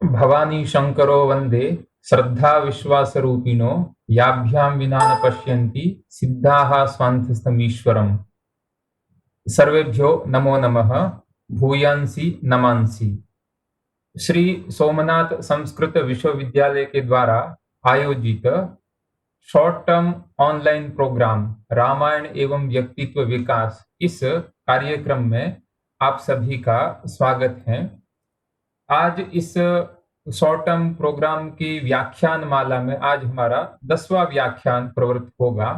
भवानी शंकरो वंदे श्रद्धा विश्वास रूपिणो याभ्यां विना न पश्यन्ति सिद्धाः स्वान्तस्थमीश्वरम्। सर्वेभ्यो नमो नमः। भूयांसी नमांसी। श्री सोमनाथ संस्कृत विश्वविद्यालय के द्वारा आयोजित short term online program Ramayana एवं व्यक्तित्व विकास इस कार्यक्रम में आप सभी का स्वागत है। आज इस शॉर्ट टर्म प्रोग्राम की व्याख्यान माला में आज हमारा 10वां व्याख्यान प्रवृत्त होगा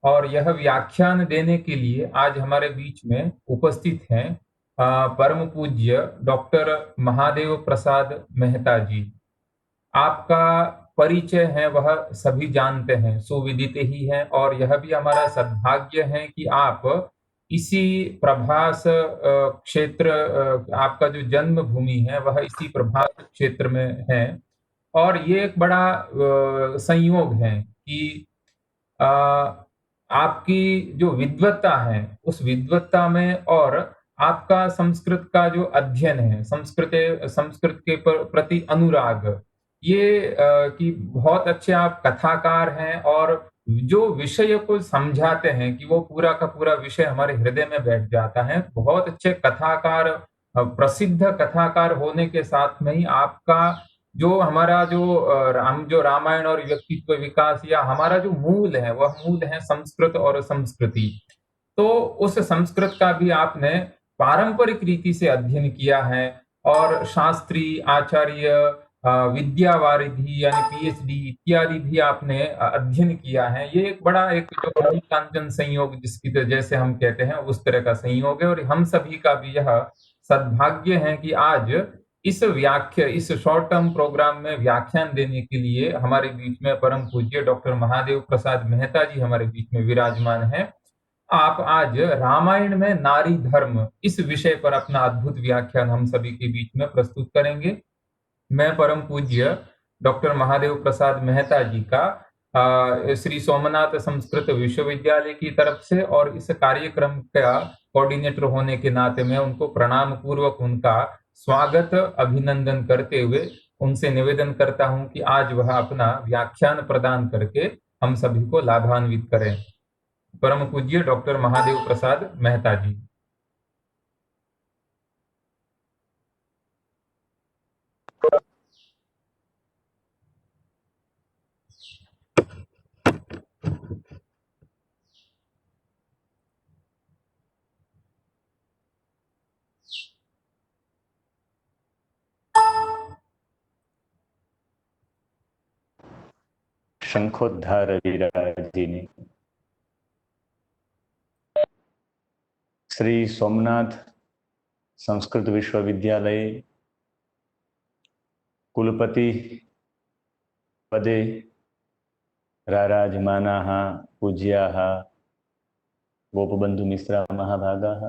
और यह व्याख्यान देने के लिए आज हमारे बीच में उपस्थित हैं परम पूज्य डॉक्टर महादेव प्रसाद मेहता जी। आपका परिचय है वह सभी जानते हैं, सुविदित ही है, और यह भी हमारा सद्भाग्य है कि आप इसी प्रभास क्षेत्र, आपका जो जन्म भूमि है वह इसी प्रभास क्षेत्र में है। और ये एक बड़ा संयोग है कि अ, आपकी जो विद्वत्ता है उस विद्वत्ता में और आपका संस्कृत का जो अध्ययन है, संस्कृत के प्रति अनुराग, ये कि बहुत अच्छे आप कथाकार हैं और जो विषय को समझाते हैं कि वो पूरा का पूरा विषय हमारे हृदय में बैठ जाता है। बहुत अच्छे कथाकार, प्रसिद्ध कथाकार होने के साथ में ही आपका जो हमारा जो रामायण और व्यक्तित्व विकास या हमारा जो मूल है वह मूल है संस्कृत और संस्कृति। तो उस संस्कृत का भी आपने पारंपरिक रीति से अध्ययन किया है और शास्त्री, आचार्य, विद्यावारिधि यानी पीएचडी इत्यादि भी आपने अध्ययन किया है। ये एक बड़ा एक जो कांचन संयोग जिसकी जैसे हम कहते हैं उस तरह का संयोग है और हम सभी का भी यह सद्भाग्य है कि आज इस शॉर्ट टर्म प्रोग्राम में व्याख्यान देने के लिए हमारे बीच में परम पूज्य डॉक्टर महादेव प्रसाद मेहता जी हमारे बीच में विराजमान है। आप आज रामायण में नारी धर्म इस विषय पर अपना अद्भुत व्याख्यान हम सभी के बीच में प्रस्तुत करेंगे। मैं परम पूज्य डॉक्टर महादेव प्रसाद मेहता जी का श्री सोमनाथ संस्कृत विश्वविद्यालय की तरफ से और इस कार्यक्रम का कोऑर्डिनेटर होने के नाते मैं उनको प्रणाम पूर्वक उनका स्वागत अभिनंदन करते हुए उनसे निवेदन करता हूं कि आज वह अपना व्याख्यान प्रदान करके हम सभी को लाभान्वित करें। परम पूज्य डॉक्टर महादेव प्रसाद मेहता जी। शंखोद्धार विराजिनी श्री सोमनाथ संस्कृत विश्वविद्यालय कुलपति पदे राराजमानाः पूज्याः गोपबंधु मिश्रा महाभागाः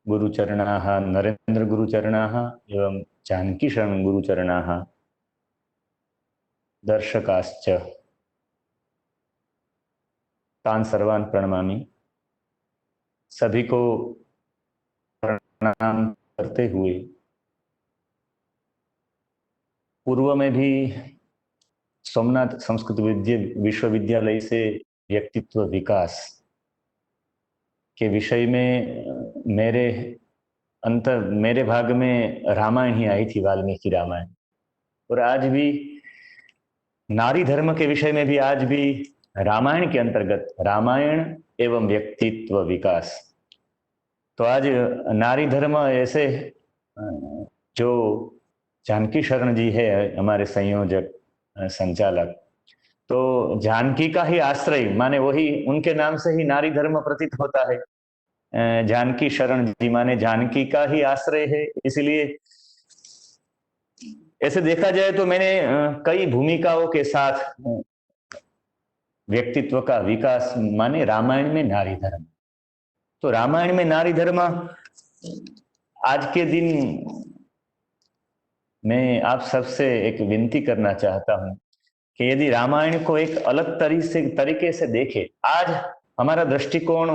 गुरुचरणाः नरेंद्र गुरुचरणाः एवं जानकी शरण गुरुचरणाः दर्शकाश्च तान् सर्वान् प्रणमामि। सभी को प्रणाम करते हुए पूर्व में भी सोमनाथ संस्कृत विश्वविद्यालय से व्यक्तित्व विकास के विषय में मेरे भाग में रामायण ही आई थी, वाल्मीकि रामायण, और आज भी नारी धर्म के विषय में भी आज भी रामायण के अंतर्गत रामायण एवं व्यक्तित्व विकास। तो आज नारी धर्म ऐसे जो जानकी शरण जी है हमारे संयोजक संचालक, तो जानकी का ही आश्रय माने वही उनके नाम से ही नारी धर्म प्रतीत होता है। जानकी शरण जी माने जानकी का ही आश्रय है। इसलिए ऐसे देखा जाए तो मैंने कई भूमिकाओं के साथ व्यक्तित्व का विकास माने रामायण में नारी धर्म। तो रामायण में नारी धर्म आज के दिन मैं आप सबसे एक विनती करना चाहता हूं कि यदि रामायण को एक अलग तरीके से देखे, आज हमारा दृष्टिकोण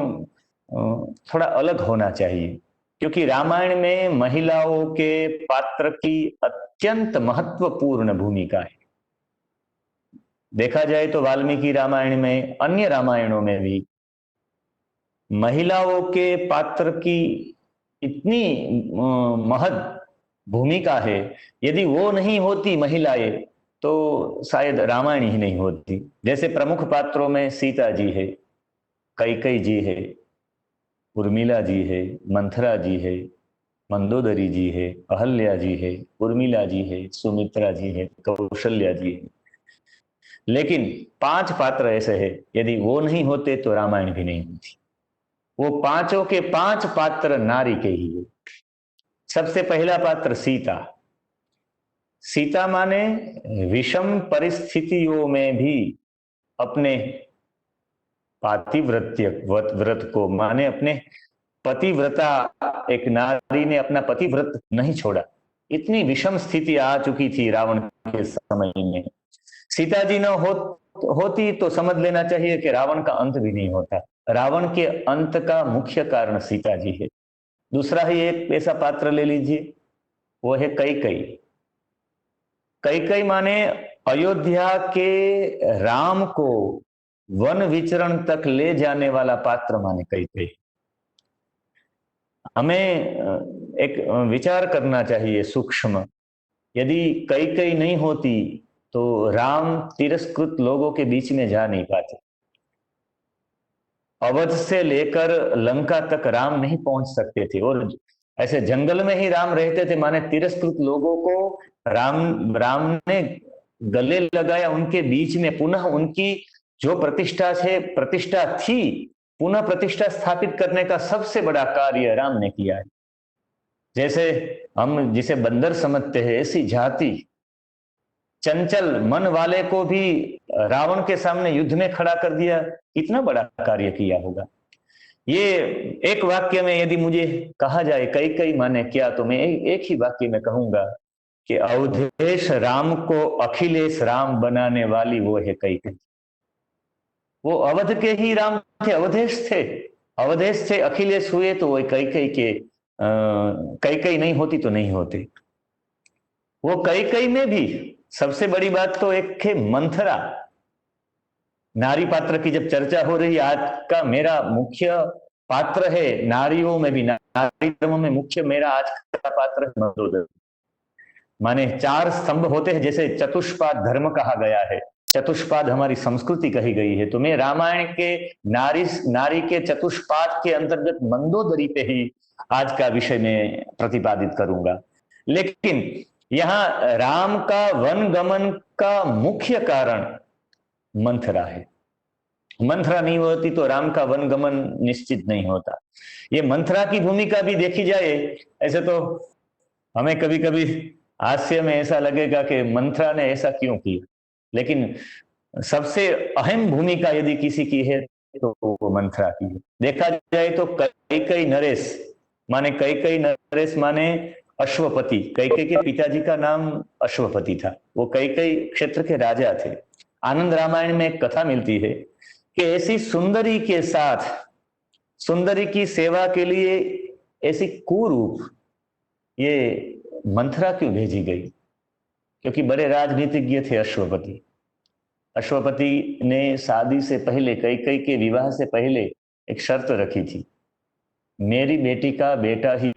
थोड़ा अलग होना चाहिए। क्योंकि रामायण में महिलाओं के पात्र की अत्यंत महत्वपूर्ण भूमिका है। देखा जाए तो वाल्मीकि रामायण में, अन्य रामायणों में भी महिलाओं के पात्र की इतनी महत्व भूमिका है। यदि वो नहीं होती महिलाएं तो शायद रामायण ही नहीं होती। जैसे प्रमुख पात्रों में सीता जी है, कैकेयी जी है, उर्मिला जी है, मंथरा जी है, मंदोदरी जी है, अहल्या जी है, उर्मिला जी है, सुमित्रा जी है, कौशल्या जी है। लेकिन 5 पात्र ऐसे हैं, यदि वो नहीं होते तो रामायण भी नहीं होती। वो पांचों के 5 पात्र नारी के ही है। सबसे पहला पात्र सीता। सीता माने विषम परिस्थितियों में भी अपने पातिव्रत्य व्रत को, माने अपने पतिव्रता, एक नारी ने अपना पतिव्रत नहीं छोड़ा। इतनी विषम स्थिति आ चुकी थी रावण के समय में। सीता जी न होती तो समझ लेना चाहिए कि रावण का अंत भी नहीं होता। रावण के अंत का मुख्य कारण सीता जी है। दूसरा ही एक ऐसा पात्र ले लीजिए, वो है कैकेयी। कैकेयी माने अयोध्या के राम को वन विचरण तक ले जाने वाला पात्र माने कैकेयी। हमें एक विचार करना चाहिए सूक्ष्म। यदि कैकेयी नहीं होती तो राम तिरस्कृत लोगों के बीच में जा नहीं पाते। अवध से लेकर लंका तक राम नहीं पहुंच सकते थे, और ऐसे जंगल में ही राम रहते थे। माने तिरस्कृत लोगों को राम ने गले लगाया, उनके बीच में पुनः उनकी जो प्रतिष्ठा थी, पुनः प्रतिष्ठा स्थापित करने का सबसे बड़ा कार्य राम ने किया है। जैसे हम जिसे बंदर समझते हैं, ऐसी जाति चंचल मन वाले को भी रावण के सामने युद्ध में खड़ा कर दिया। कितना बड़ा कार्य किया होगा। ये एक वाक्य में यदि मुझे कहा जाए कैकेयी माने क्या, तो मैं एक ही वाक्य में कहूंगा कि अवधेश राम को अखिलेश राम बनाने वाली वो है कैकेयी। वो अवध के ही राम थे, अवधेश थे। अवधेश से अखिलेश हुए तो वो कैकेयी के, कैकेयी नहीं होती तो नहीं होते। वो कैकेयी में भी सबसे बड़ी बात तो एक है मंथरा। नारी पात्र की जब चर्चा हो रही, आज का मेरा मुख्य पात्र है नारियों में भी, नारी धर्म में मुख्य मेरा आज का पात्र है मंदोदरी। माने 4 स्तंभ होते हैं, जैसे चतुष्पाद धर्म कहा गया है, चतुष्पाद हमारी संस्कृति कही गई है। तो मैं रामायण के नारी के चतुष्पाद के अंतर्गत मंदोदरी पे ही आज का विषय में प्रतिपादित करूंगा। लेकिन यहां राम का वन गमन का मुख्य कारण मंथरा है। मंथरा नहीं होती तो राम का वन गमन निश्चित नहीं होता। ये मंथरा की भूमिका भी देखी जाए, ऐसे तो हमें कभी कभी हास्य में ऐसा लगेगा कि मंथरा ने ऐसा क्यों किया, लेकिन सबसे अहम भूमिका यदि किसी की है तो वो मंथरा की है। देखा जाए तो कैकेयी नरेश माने अश्वपति। कैकेयी के पिताजी का नाम अश्वपति था, वो कैकेयी क्षेत्र के राजा थे। आनंद रामायण में एक कथा मिलती है कि ऐसी सुंदरी के साथ, सुंदरी की सेवा के लिए ऐसी कुरूप ये मंथरा क्यों भेजी गई? क्योंकि बड़े राजनीतिज्ञ थे अश्वपति। अश्वपति ने शादी से पहले, कैकेयी के विवाह से पहले एक शर्त रखी थी, मेरी बेटी का बेटा ही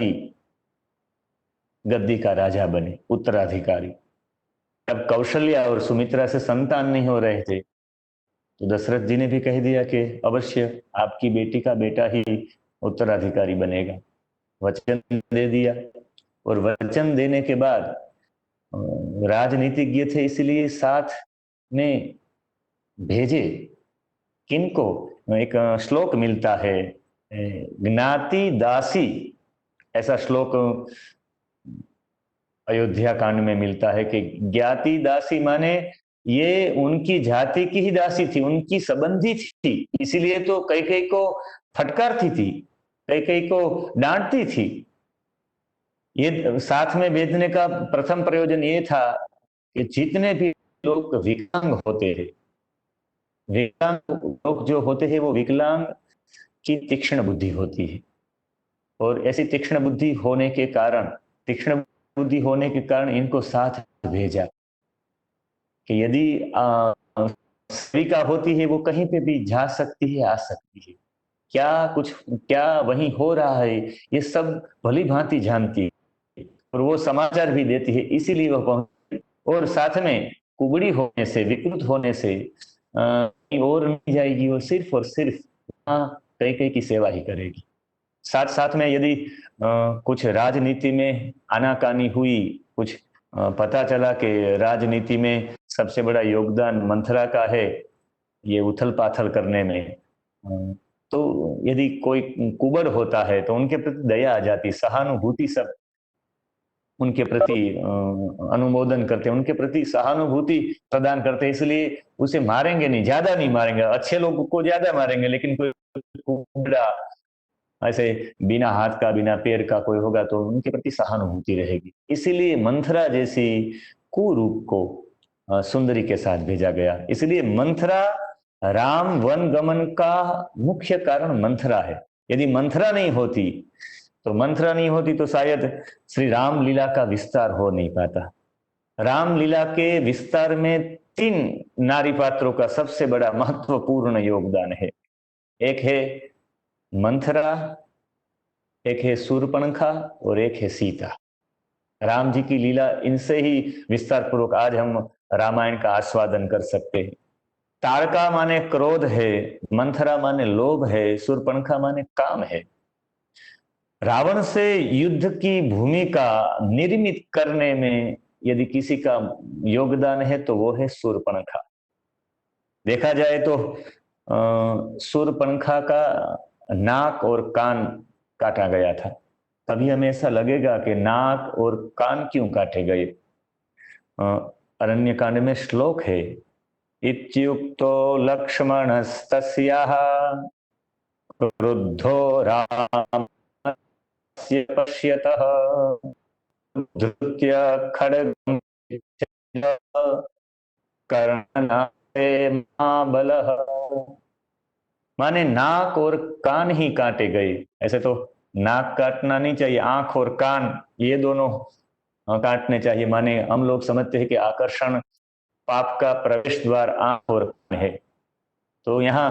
गद्दी का राजा बने, उत्तराधिकारी। अब कौशल्या और सुमित्रा से संतान नहीं हो रहे थे तो दशरथ जी ने भी कह दिया कि अवश्य आपकी बेटी का बेटा ही उत्तराधिकारी बनेगा। वचन दे दिया, और वचन देने के बाद राजनीतिज्ञ थे इसलिए साथ में भेजे किनको? एक श्लोक मिलता है, ज्ञाति दासी, ऐसा श्लोक अयोध्या कांड में मिलता है कि ज्ञाति दासी माने ये उनकी जाति की ही दासी थी, उनकी संबंधी थी, इसीलिए तो कैकेयी को फटकारती थी, कैकेयी को डांटती थी। ये साथ में भेजने का प्रथम प्रयोजन ये था कि जितने भी लोग विकलांग होते हैं, विकलांग लोग जो होते हैं वो विकलांग की तीक्ष्ण बुद्धि होती है। और ऐसी तीक्ष्ण बुद्धि होने के कारण इनको साथ भेजा कि यदि स्त्रीका होती है वो कहीं पे भी जा सकती है, आ सकती है, क्या वहीं हो रहा है ये सब भली भांति जानती है और वो समाचार भी देती है, इसीलिए वह पहुंची। और साथ में कुबड़ी होने से, विकृत होने से कहीं और नहीं जाएगी, वो सिर्फ और सिर्फ कई की सेवा ही करेगी। साथ साथ में यदि कुछ राजनीति में आनाकानी हुई, कुछ पता चला कि राजनीति में सबसे बड़ा योगदान मंथरा का है ये उथल पाथल करने में, तो यदि कोई कुबड़ होता है तो उनके प्रति दया आ जाती, सहानुभूति, सब उनके प्रति अनुमोदन करते, उनके प्रति सहानुभूति प्रदान करते, इसलिए उसे मारेंगे नहीं, ज्यादा नहीं मारेंगे। अच्छे लोगों को ज्यादा मारेंगे, लेकिन कोई कुबड़ा ऐसे बिना हाथ का बिना पैर का कोई होगा तो उनके प्रति सहानुभूति रहेगी। इसीलिए मंथरा जैसी कुरूप को सुंदरी के साथ भेजा गया। इसलिए मंथरा, राम वन गमन का मुख्य कारण मंथरा है। यदि मंथरा नहीं होती तो शायद श्री राम लीला का विस्तार हो नहीं पाता। रामलीला के विस्तार में 3 नारी पात्रों का सबसे बड़ा महत्वपूर्ण योगदान है। एक है मंथरा, एक है शूर्पणखा और एक है सीता। राम जी की लीला, इनसे ही विस्तार पूर्वक आज हम रामायण का आस्वादन कर सकते हैं। ताड़का माने क्रोध है, मंथरा माने लोभ है, शूर्पणखा माने काम है। रावण से युद्ध की भूमिका निर्मित करने में यदि किसी का योगदान है तो वो है शूर्पणखा। देखा जाए तो शूर्पणखा का नाक और कान काटा गया था। तभी हमें ऐसा लगेगा कि नाक और कान क्यों काटे गए। अरण्यकांड में श्लोक है, इत्युक्तो लक्ष्मणस्तस्याः क्रुद्धो रामस्य पश्यतः धृत्य खड्गं कर्णनाथे महाबलः। माने नाक और कान ही काटे गए। ऐसे तो नाक काटना नहीं चाहिए, आंख और कान ये दोनों काटने चाहिए। माने हम लोग समझते हैं कि आकर्षण, पाप का प्रवेश द्वार आंख और कान है। तो यहाँ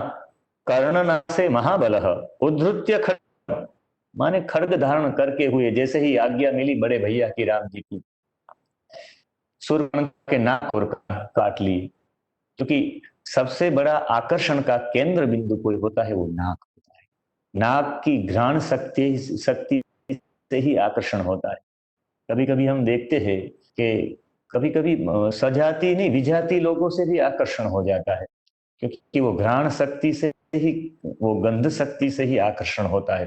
कर्णनाथे महाबलः उद्धृत्य खड्ग, माने खड्ग धारण करके हुए, जैसे ही आज्ञा मिली बड़े भैया की, राम जी की, शूर्पणखा के नाक और काट ली। क्योंकि सबसे बड़ा आकर्षण का केंद्र बिंदु कोई होता है वो नाक होता है। नाक की घ्राण शक्ति से ही आकर्षण होता है। कभी कभी हम देखते हैं कि कभी कभी सजाति नहीं विजाति लोगों से भी आकर्षण हो जाता है, क्योंकि वो घ्राण शक्ति से ही, वो गंध शक्ति से ही आकर्षण होता है।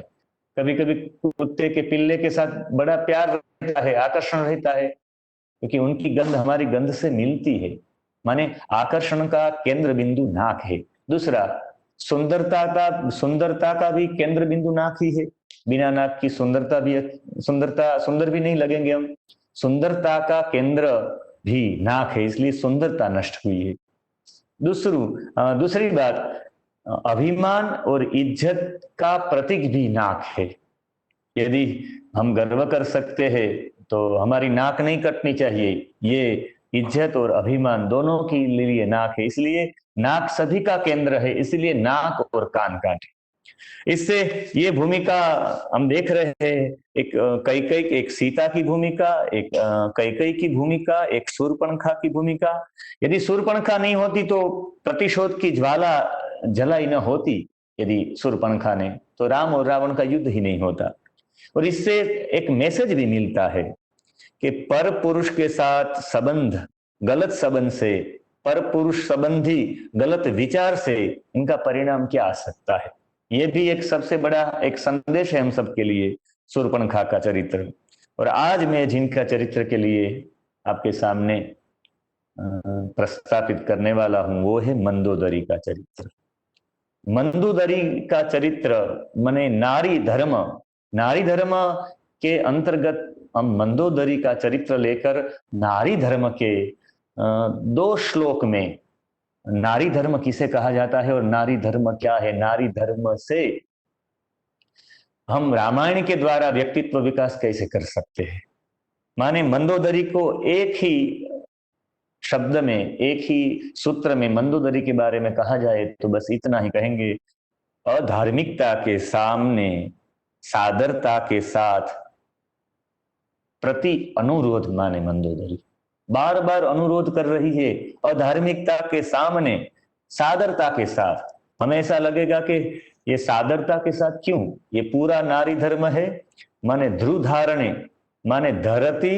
कभी कभी कुत्ते के पिल्ले के साथ बड़ा प्यार रहता है, आकर्षण रहता है, क्योंकि उनकी गंध हमारी गंध से मिलती है। माने आकर्षण का केंद्र बिंदु नाक है। दूसरा, सुंदरता का भी केंद्र बिंदु नाक ही है। बिना नाक की सुंदर भी नहीं लगेंगे हम। सुंदरता का केंद्र भी नाक है, इसलिए सुंदरता नष्ट हुई है। दूसरी बात, अभिमान और इज्जत का प्रतीक भी नाक है। यदि हम गर्व कर सकते हैं तो हमारी नाक नहीं कटनी चाहिए। ये इज्जत और अभिमान दोनों के लिए नाक है, इसलिए नाक सभी का केंद्र है, इसलिए नाक और कान काटे। इससे ये भूमिका हम देख रहे हैं, एक कैकेयी, एक सीता की भूमिका, एक कैकेयी की भूमिका, एक शूर्पणखा की भूमिका। यदि शूर्पणखा नहीं होती तो प्रतिशोध की ज्वाला जलाई न होती, यदि शूर्पणखा ने, तो राम और रावण का युद्ध ही नहीं होता। और इससे एक मैसेज भी मिलता है कि पर पुरुष के साथ संबंध, गलत संबंध से, पर पुरुष संबंधी गलत विचार से इनका परिणाम क्या आ सकता है। ये भी एक सबसे बड़ा एक संदेश है हम सबके लिए, शूर्पणखा का चरित्र। और आज मैं जिनका चरित्र के लिए आपके सामने प्रस्तापित करने वाला हूं वो है मंदोदरी का चरित्र। मंदोदरी का चरित्र माने नारी धर्म। नारी धर्म के अंतर्गत हम मंदोदरी का चरित्र लेकर नारी धर्म के 2 श्लोक में नारी धर्म किसे कहा जाता है और नारी धर्म क्या है, नारी धर्म से हम रामायण के द्वारा व्यक्तित्व विकास कैसे कर सकते हैं। माने मंदोदरी को एक ही शब्द में, एक ही सूत्र में मंदोदरी के बारे में कहा जाए तो बस इतना ही कहेंगे, अधार्मिकता के सामने सादरता के साथ प्रति अनुरोध माने मंदोदरी बार बार अनुरोध कर रही है, अधार्मिकता के सामने सादरता के साथ। हमें ऐसा लगेगा कि ये सादरता के साथ क्यों, ये पूरा नारी धर्म है। माने ध्रुव धारणे माने धरती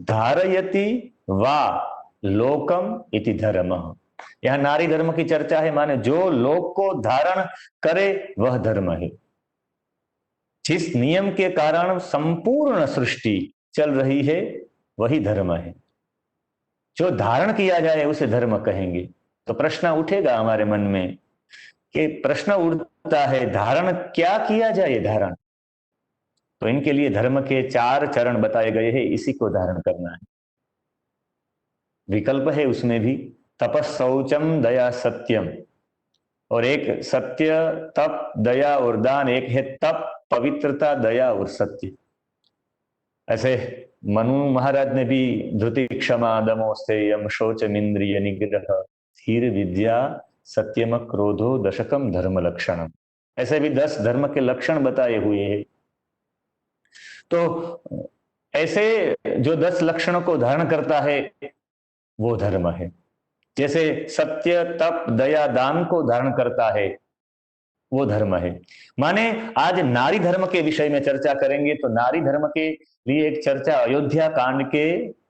धारयति वा लोकम इति धर्म। यह नारी धर्म की चर्चा है, माने जो लोक को धारण करे वह धर्म है। जिस नियम के कारण संपूर्ण सृष्टि चल रही है वही धर्म है। जो धारण किया जाए उसे धर्म कहेंगे। तो प्रश्न उठेगा हमारे मन में कि प्रश्न उठता है धारण क्या किया जाए धारण। तो इनके लिए धर्म के 4 चरण बताए गए हैं, इसी को धारण करना है। विकल्प है उसमें भी, तपस शौचम दया सत्यम, और एक सत्य तप दया और दान, एक है तप पवित्रता दया और सत्य। ऐसे मनु महाराज ने भी धृति क्षमा दमो स्थेयम शौचम इंद्रिय निग्रह धीर विद्या सत्यम क्रोधो दशकम धर्म लक्षणम, ऐसे भी 10 धर्म के लक्षण बताए हुए हैं। तो ऐसे जो 10 लक्षणों को धारण करता है वो धर्म है। जैसे सत्य तप दया दान को धारण करता है वो धर्म है। माने आज नारी धर्म के विषय में चर्चा करेंगे, तो नारी धर्म के लिए एक चर्चा अयोध्या कांड के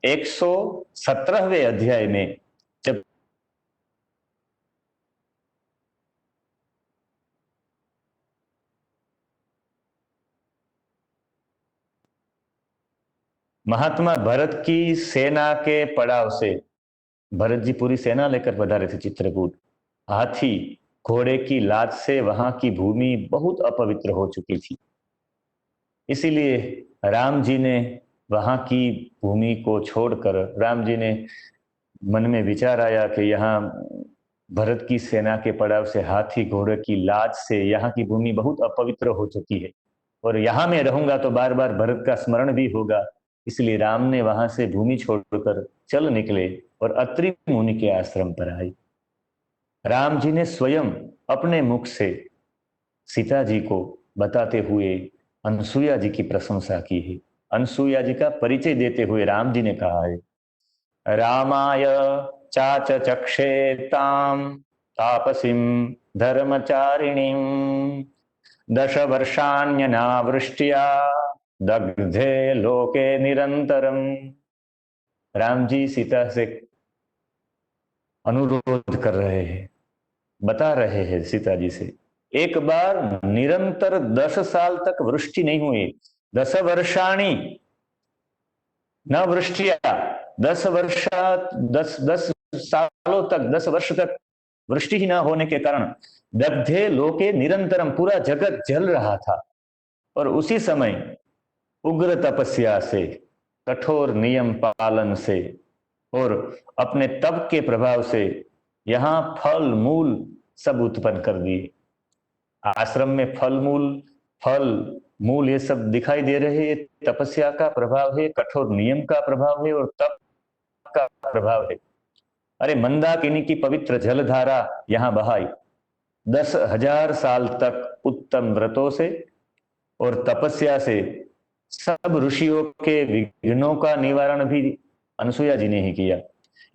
117वें अध्याय में, जब महात्मा भरत की सेना के पड़ाव से, भरत जी पूरी सेना लेकर पधारे थे चित्रकूट, हाथी घोड़े की लात से वहां की भूमि बहुत अपवित्र हो चुकी थी। इसीलिए राम जी ने वहां की भूमि को छोड़कर, राम जी ने मन में विचार आया कि यहाँ भरत की सेना के पड़ाव से, हाथी घोड़े की लात से यहाँ की भूमि बहुत अपवित्र हो चुकी है, और यहाँ मैं रहूंगा तो बार बार भरत का स्मरण भी होगा। इसलिए राम ने वहां से भूमि छोड़कर चल निकले और अत्रि मुनि के आश्रम पर आए। राम जी ने स्वयं अपने मुख से सीता जी को बताते हुए अनसुईया जी की प्रशंसा की है। अनसुईया जी का परिचय देते हुए राम जी ने कहा है, रामाय चाच चक्षेताम तापसीम धर्मचारिणीम 10 वर्षाण्यनावृष्ट्या दग्धे लोके निरंतरम। राम जी सीता से अनुरोध कर रहे हैं, बता रहे हैं सीता जी से, एक बार निरंतर 10 साल तक वृष्टि नहीं हुई, 10 वर्षाणी न वृष्टिया, 10 सालों तक, 10 वर्ष तक वृष्टि ही न होने के कारण दग्धे लोके निरंतरम, पूरा जगत जल रहा था। और उसी समय उग्र तपस्या से, कठोर नियम पालन से और अपने तप के प्रभाव से यहां फल मूल सब उत्पन्न कर दिए। आश्रम में फल मूल ये सब दिखाई दे रहे हैं। तपस्या का प्रभाव है, कठोर नियम का प्रभाव है और तप का प्रभाव है। अरे मंदाकिनी की पवित्र जलधारा यहां बहाई, 10,000 साल तक उत्तम व्रतों से और तपस्या से सब ऋषियों के विघ्नों का निवारण भी अनसुईया जी ने ही किया।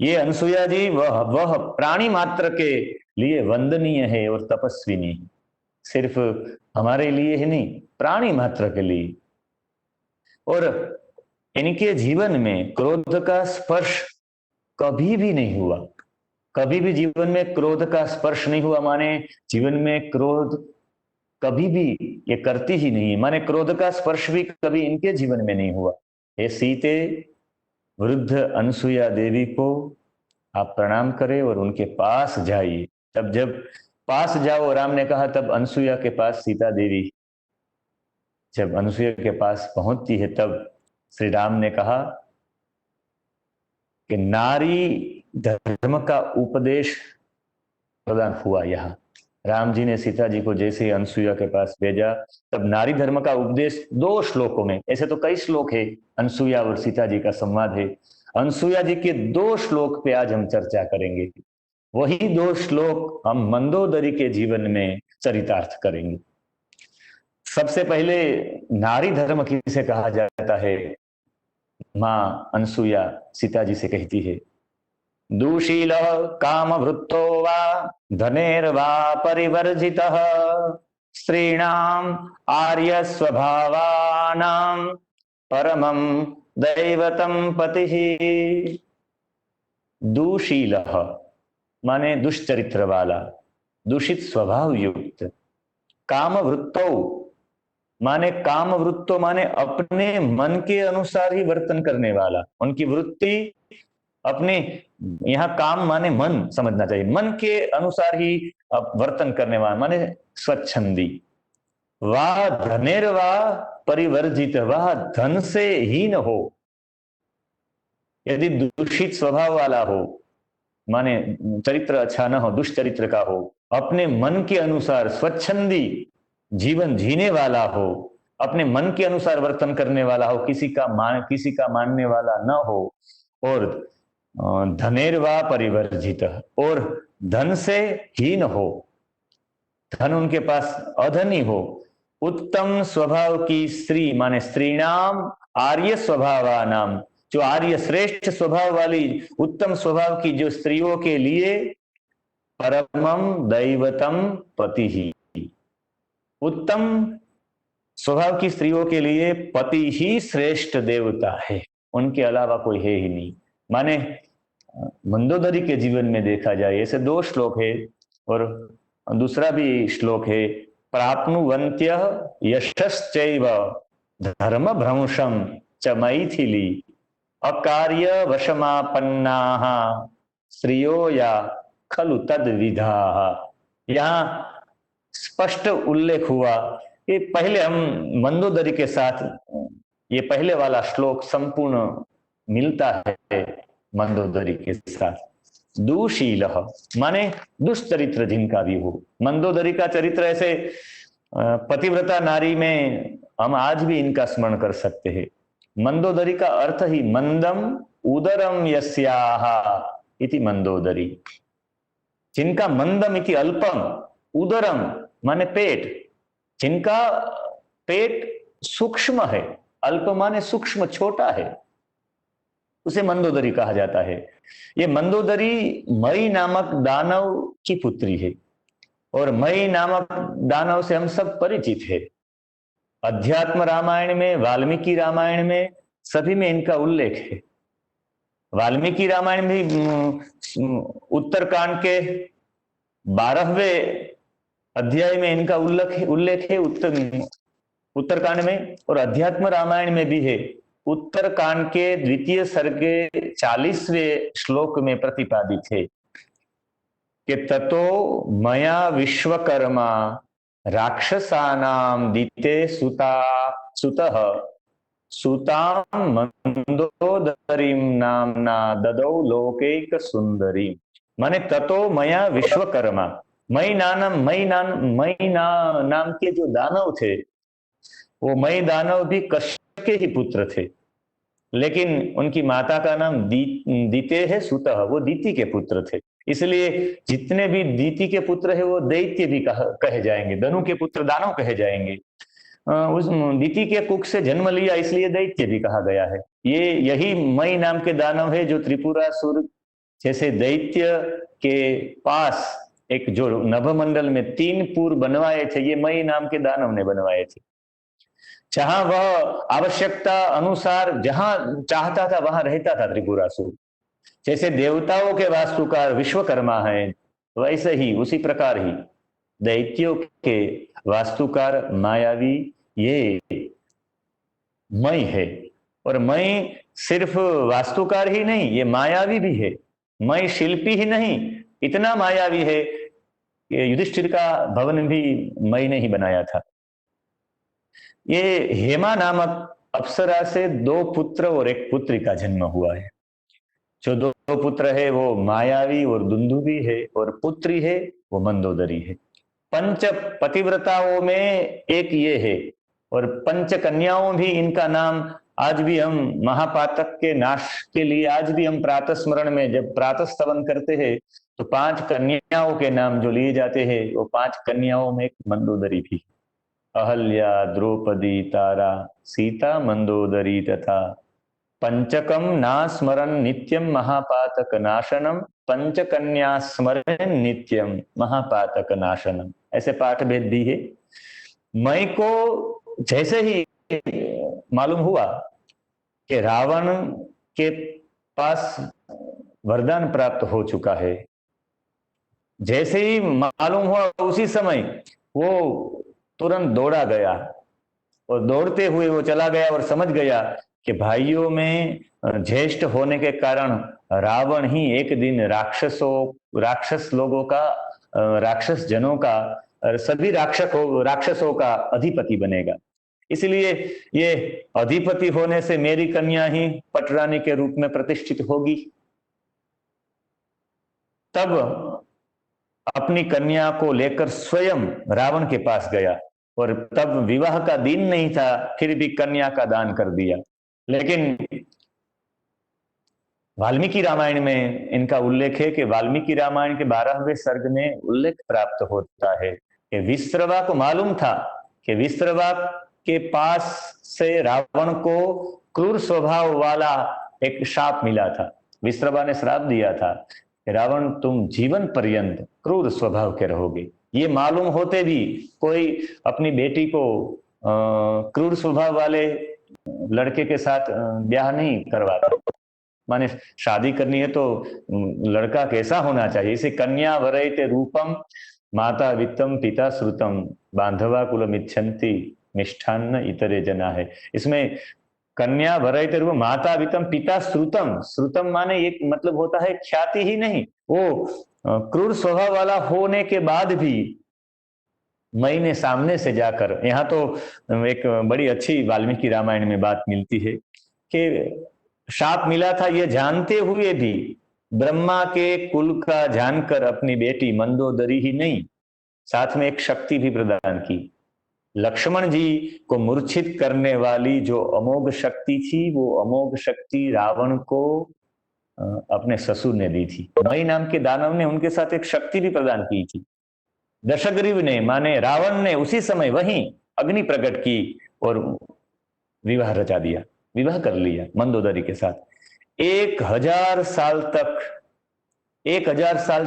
ये अनसुईया जी वह प्राणी मात्र के लिए वंदनीय है और तपस्विनी है, सिर्फ हमारे लिए ही नहीं, प्राणी मात्र के लिए। और इनके जीवन में क्रोध का स्पर्श कभी भी नहीं हुआ, कभी भी जीवन में क्रोध का स्पर्श नहीं हुआ। माने जीवन में क्रोध कभी भी ये करती ही नहीं, माने क्रोध का स्पर्श भी कभी इनके जीवन में नहीं हुआ। ये सीते वृद्ध अनसुईया देवी को आप प्रणाम करें और उनके पास जाइए। तब जब पास जाओ, राम ने कहा, तब अनसुईया के पास सीता देवी जब अनसुईया के पास पहुंचती है, तब श्री राम ने कहा कि नारी धर्म का उपदेश प्रदान हुआ यहाँ। राम जी ने सीता जी को जैसे ही अनसुईया के पास भेजा, तब नारी धर्म का उपदेश 2 श्लोकों में, ऐसे तो कई श्लोक है, अनसुईया और सीता जी का संवाद है, अनसुईया जी के 2 श्लोक पे आज हम चर्चा करेंगे। वही 2 श्लोक हम मंदोदरी के जीवन में चरितार्थ करेंगे। सबसे पहले नारी धर्म किसे कहा जाता है? मां अनसुईया सीता जी से कहती है, दुशील काम वृत्तो वा धनेर्वा परिवर्जितः स्त्रीणाम आर्य स्वभावानाम परमं दैवतम पतिः। दुशील माने दुष्चरित्र वाला, दूषित स्वभाव युक्त। काम वृत्तो माने काम वृत्तो माने अपने मन के अनुसार ही वर्तन करने वाला, उनकी वृत्ति अपने, यहाँ काम माने मन समझना चाहिए, मन के अनुसार ही वर्तन करने वाला माने स्वच्छंदी। वह धनेर्वा परिवर्जित, वह धन से हीन हो। यदि दूषित स्वभाव वाला हो माने चरित्र अच्छा न हो, दुष्चरित्र का हो, अपने मन के अनुसार स्वच्छंदी जीवन जीने वाला हो, अपने मन के अनुसार वर्तन करने वाला हो, किसी का मानने वाला न हो, और धनेर्वा परिवर्जित, और धन से हीन हो, धन उनके पास अधनी हो। उत्तम स्वभाव की स्त्री माने स्त्रीणाम आर्य स्वभावानाम, जो आर्य श्रेष्ठ स्वभाव वाली उत्तम स्वभाव की जो स्त्रियों के लिए परमम दैवतम पति ही, उत्तम स्वभाव की स्त्रियों के लिए पति ही श्रेष्ठ देवता है, उनके अलावा कोई है ही नहीं। माने मंदोदरी के जीवन में देखा जाए ऐसे 2 श्लोक है, और दूसरा भी श्लोक है, प्राप्नुवन्त्य यशश्चैव धर्म भ्रंशम च मैथिली अकार्य वशमापन्नाः स्त्रियो या खलु तद्विधाः। यहाँ स्पष्ट उल्लेख हुआ, ये पहले हम मंदोदरी के साथ ये पहले वाला श्लोक संपूर्ण मिलता है मंदोदरी के साथ। दुशील माने दुष्चरित्र जिनका भी हो। मंदोदरी का चरित्र ऐसे पतिव्रता नारी में हम आज भी इनका स्मरण कर सकते हैं। मंदोदरी का अर्थ ही मंदम उदरम यस्याः इति मंदोदरी, जिनका मंदम इति अल्पम, उदरम माने पेट, जिनका पेट सूक्ष्म है, अल्प माने सूक्ष्म छोटा है, उसे मंदोदरी कहा जाता है। ये मंदोदरी मई नामक दानव की पुत्री है, और मई नामक दानव से हम सब परिचित है। अध्यात्म रामायण में, वाल्मीकि रामायण में, सभी में इनका उल्लेख है। वाल्मीकि रामायण में उत्तरकांड के 12वें अध्याय में इनका उल्लेख है उत्तरकांड में, और अध्यात्म रामायण में भी है। उत्तरकांड के 2 सर्ग के 40वें श्लोक में प्रतिपादित है कि ततो मया विश्वकर्मा राक्षसानां दिते सुतः सुतां मंदोदरीं नामना ददौ लोकैक सुंदरी। माने ततो मया विश्वकर्मा, मई नाम के जो दानव थे, वो मई दानव भी कश्यप के ही पुत्र थे, लेकिन उनकी माता का नाम दीते है सुतः, वो दीति के पुत्र थे। इसलिए जितने भी दीति के पुत्र है वो दैत्य भी कहे जाएंगे, धनु के पुत्र दानव कहे जाएंगे। उस दीति के कुख से जन्म लिया, इसलिए दैत्य भी कहा गया है। ये यही मई नाम के दानव है जो त्रिपुरासुर जैसे दैत्य के पास एक जो नभमंडल में 3 पुर बनवाए थे, ये मई नाम के दानव ने बनवाए थे। जहां वह आवश्यकता अनुसार जहां चाहता था वहां रहता था त्रिपुरासुर। जैसे देवताओं के वास्तुकार विश्वकर्मा है, वैसे ही उसी प्रकार ही दैत्यों के वास्तुकार मायावी ये मई है। और मई सिर्फ वास्तुकार ही नहीं, ये मायावी भी है। मई शिल्पी ही नहीं, इतना मायावी है कि युधिष्ठिर का भवन भी मई ने ही बनाया था। ये हेमा नामक अप्सरा से 2 पुत्र और 1 पुत्री का जन्म हुआ है। जो 2 पुत्र है वो मायावी और दुंदुभी है, और पुत्री है वो मंदोदरी है। पंच पतिव्रताओं में एक ये है, और पंच कन्याओं भी इनका नाम आज भी हम महापातक के नाश के लिए आज भी हम प्रातः स्मरण में जब प्रातः स्तवन करते हैं तो 5 कन्याओं के नाम जो लिए जाते हैं, वो 5 कन्याओं में एक मंदोदरी भी, अहल्या, द्रौपदी, तारा, सीता, मंदोदरी तथा पंचकम ना स्मरण नित्यम महापातक नाशनम, पंचकन्या स्मरण नित्यम महापातक नाशनम, ऐसे पाठ भेद भी है। मई को जैसे ही मालूम हुआ कि रावण के पास वरदान प्राप्त हो चुका है, जैसे ही मालूम हुआ उसी समय वो तुरंत दौड़ा गया, और दौड़ते हुए वो चला गया और समझ गया कि भाइयों में ज्येष्ठ होने के कारण रावण ही एक दिन राक्षस लोगों का, राक्षस जनों का, सभी राक्षसों का अधिपति बनेगा। इसलिए ये अधिपति होने से मेरी कन्या ही पटरानी के रूप में प्रतिष्ठित होगी। तब अपनी कन्या को लेकर स्वयं रावण के पास गया, और तब विवाह का दिन नहीं था, फिर भी कन्या का दान कर दिया। लेकिन वाल्मीकि रामायण में इनका उल्लेख है कि वाल्मीकि रामायण के 12वें सर्ग में उल्लेख प्राप्त होता है कि विश्रवा को मालूम था कि विश्रवा के पास से रावण को क्रूर स्वभाव वाला एक शाप मिला था। विश्रवा ने श्राप दिया था कि रावण तुम जीवन पर्यंत क्रूर स्वभाव के रहोगे। ये मालूम होते भी कोई अपनी बेटी को क्रूर स्वभाव वाले लड़के के साथ ब्याह नहीं करवाता। माने शादी करनी है तो लड़का कैसा होना चाहिए। इसे कन्या वरयते रूपम माता वित्तम पिता श्रुतम बांधवा कुलम इच्छन्ति मिष्ठान्न इतरे जना है। इसमें कन्या वरयते रूप, माता वित्तम पिता श्रुतम, श्रुतम माने एक मतलब होता है ख्याति ही नहीं, वो क्रूर स्वभाव वाला होने के बाद भी मई ने सामने से जाकर, यहाँ तो एक बड़ी अच्छी वाल्मीकि रामायण में बात मिलती है कि शाप मिला था ये जानते हुए भी ब्रह्मा के कुल का जानकर अपनी बेटी मंदोदरी ही नहीं, साथ में एक शक्ति भी प्रदान की। लक्ष्मण जी को मूर्छित करने वाली जो अमोघ शक्ति थी, वो अमोघ शक्ति रावण को अपने ससुर ने दी थी। मई नाम के दानव ने उनके साथ एक शक्ति भी प्रदान की थी। दशग्रीव ने माने रावण ने उसी समय वहीं अग्नि प्रकट की और विवाह रचा दिया, विवाह कर लिया मंदोदरी के साथ। 1000 साल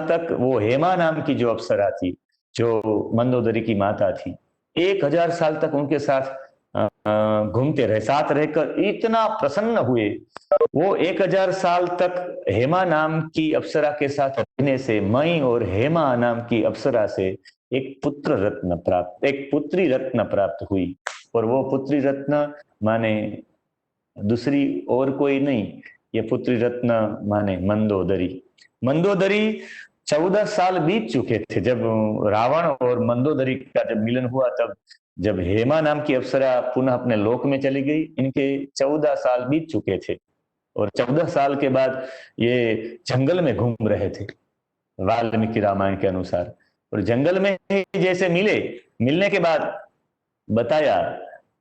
तक वो हेमा नाम की जो अप्सरा थी, जो मंदोदरी की माता थी, 1000 साल तक उनके साथ घूमते रहे, साथ रहकर इतना प्रसन्न हुए। वो 1000 साल तक हेमा नाम की अप्सरा के साथ रहने से मई और हेमा नाम की अप्सरा से एक पुत्री रत्न प्राप्त हुई। और वो पुत्री रत्न माने दूसरी और कोई नहीं, ये पुत्री रत्न माने मंदोदरी। मंदोदरी 14 साल बीत चुके थे जब रावण और मंदोदरी का जब मिलन हुआ। तब जब हेमा नाम की अप्सरा पुनः अपने लोक में चली गई, इनके 14 साल बीत चुके थे, और 14 साल के बाद ये जंगल में घूम रहे थे वाल्मीकि रामायण के अनुसार। और जंगल में ही जैसे मिलने के बाद बताया,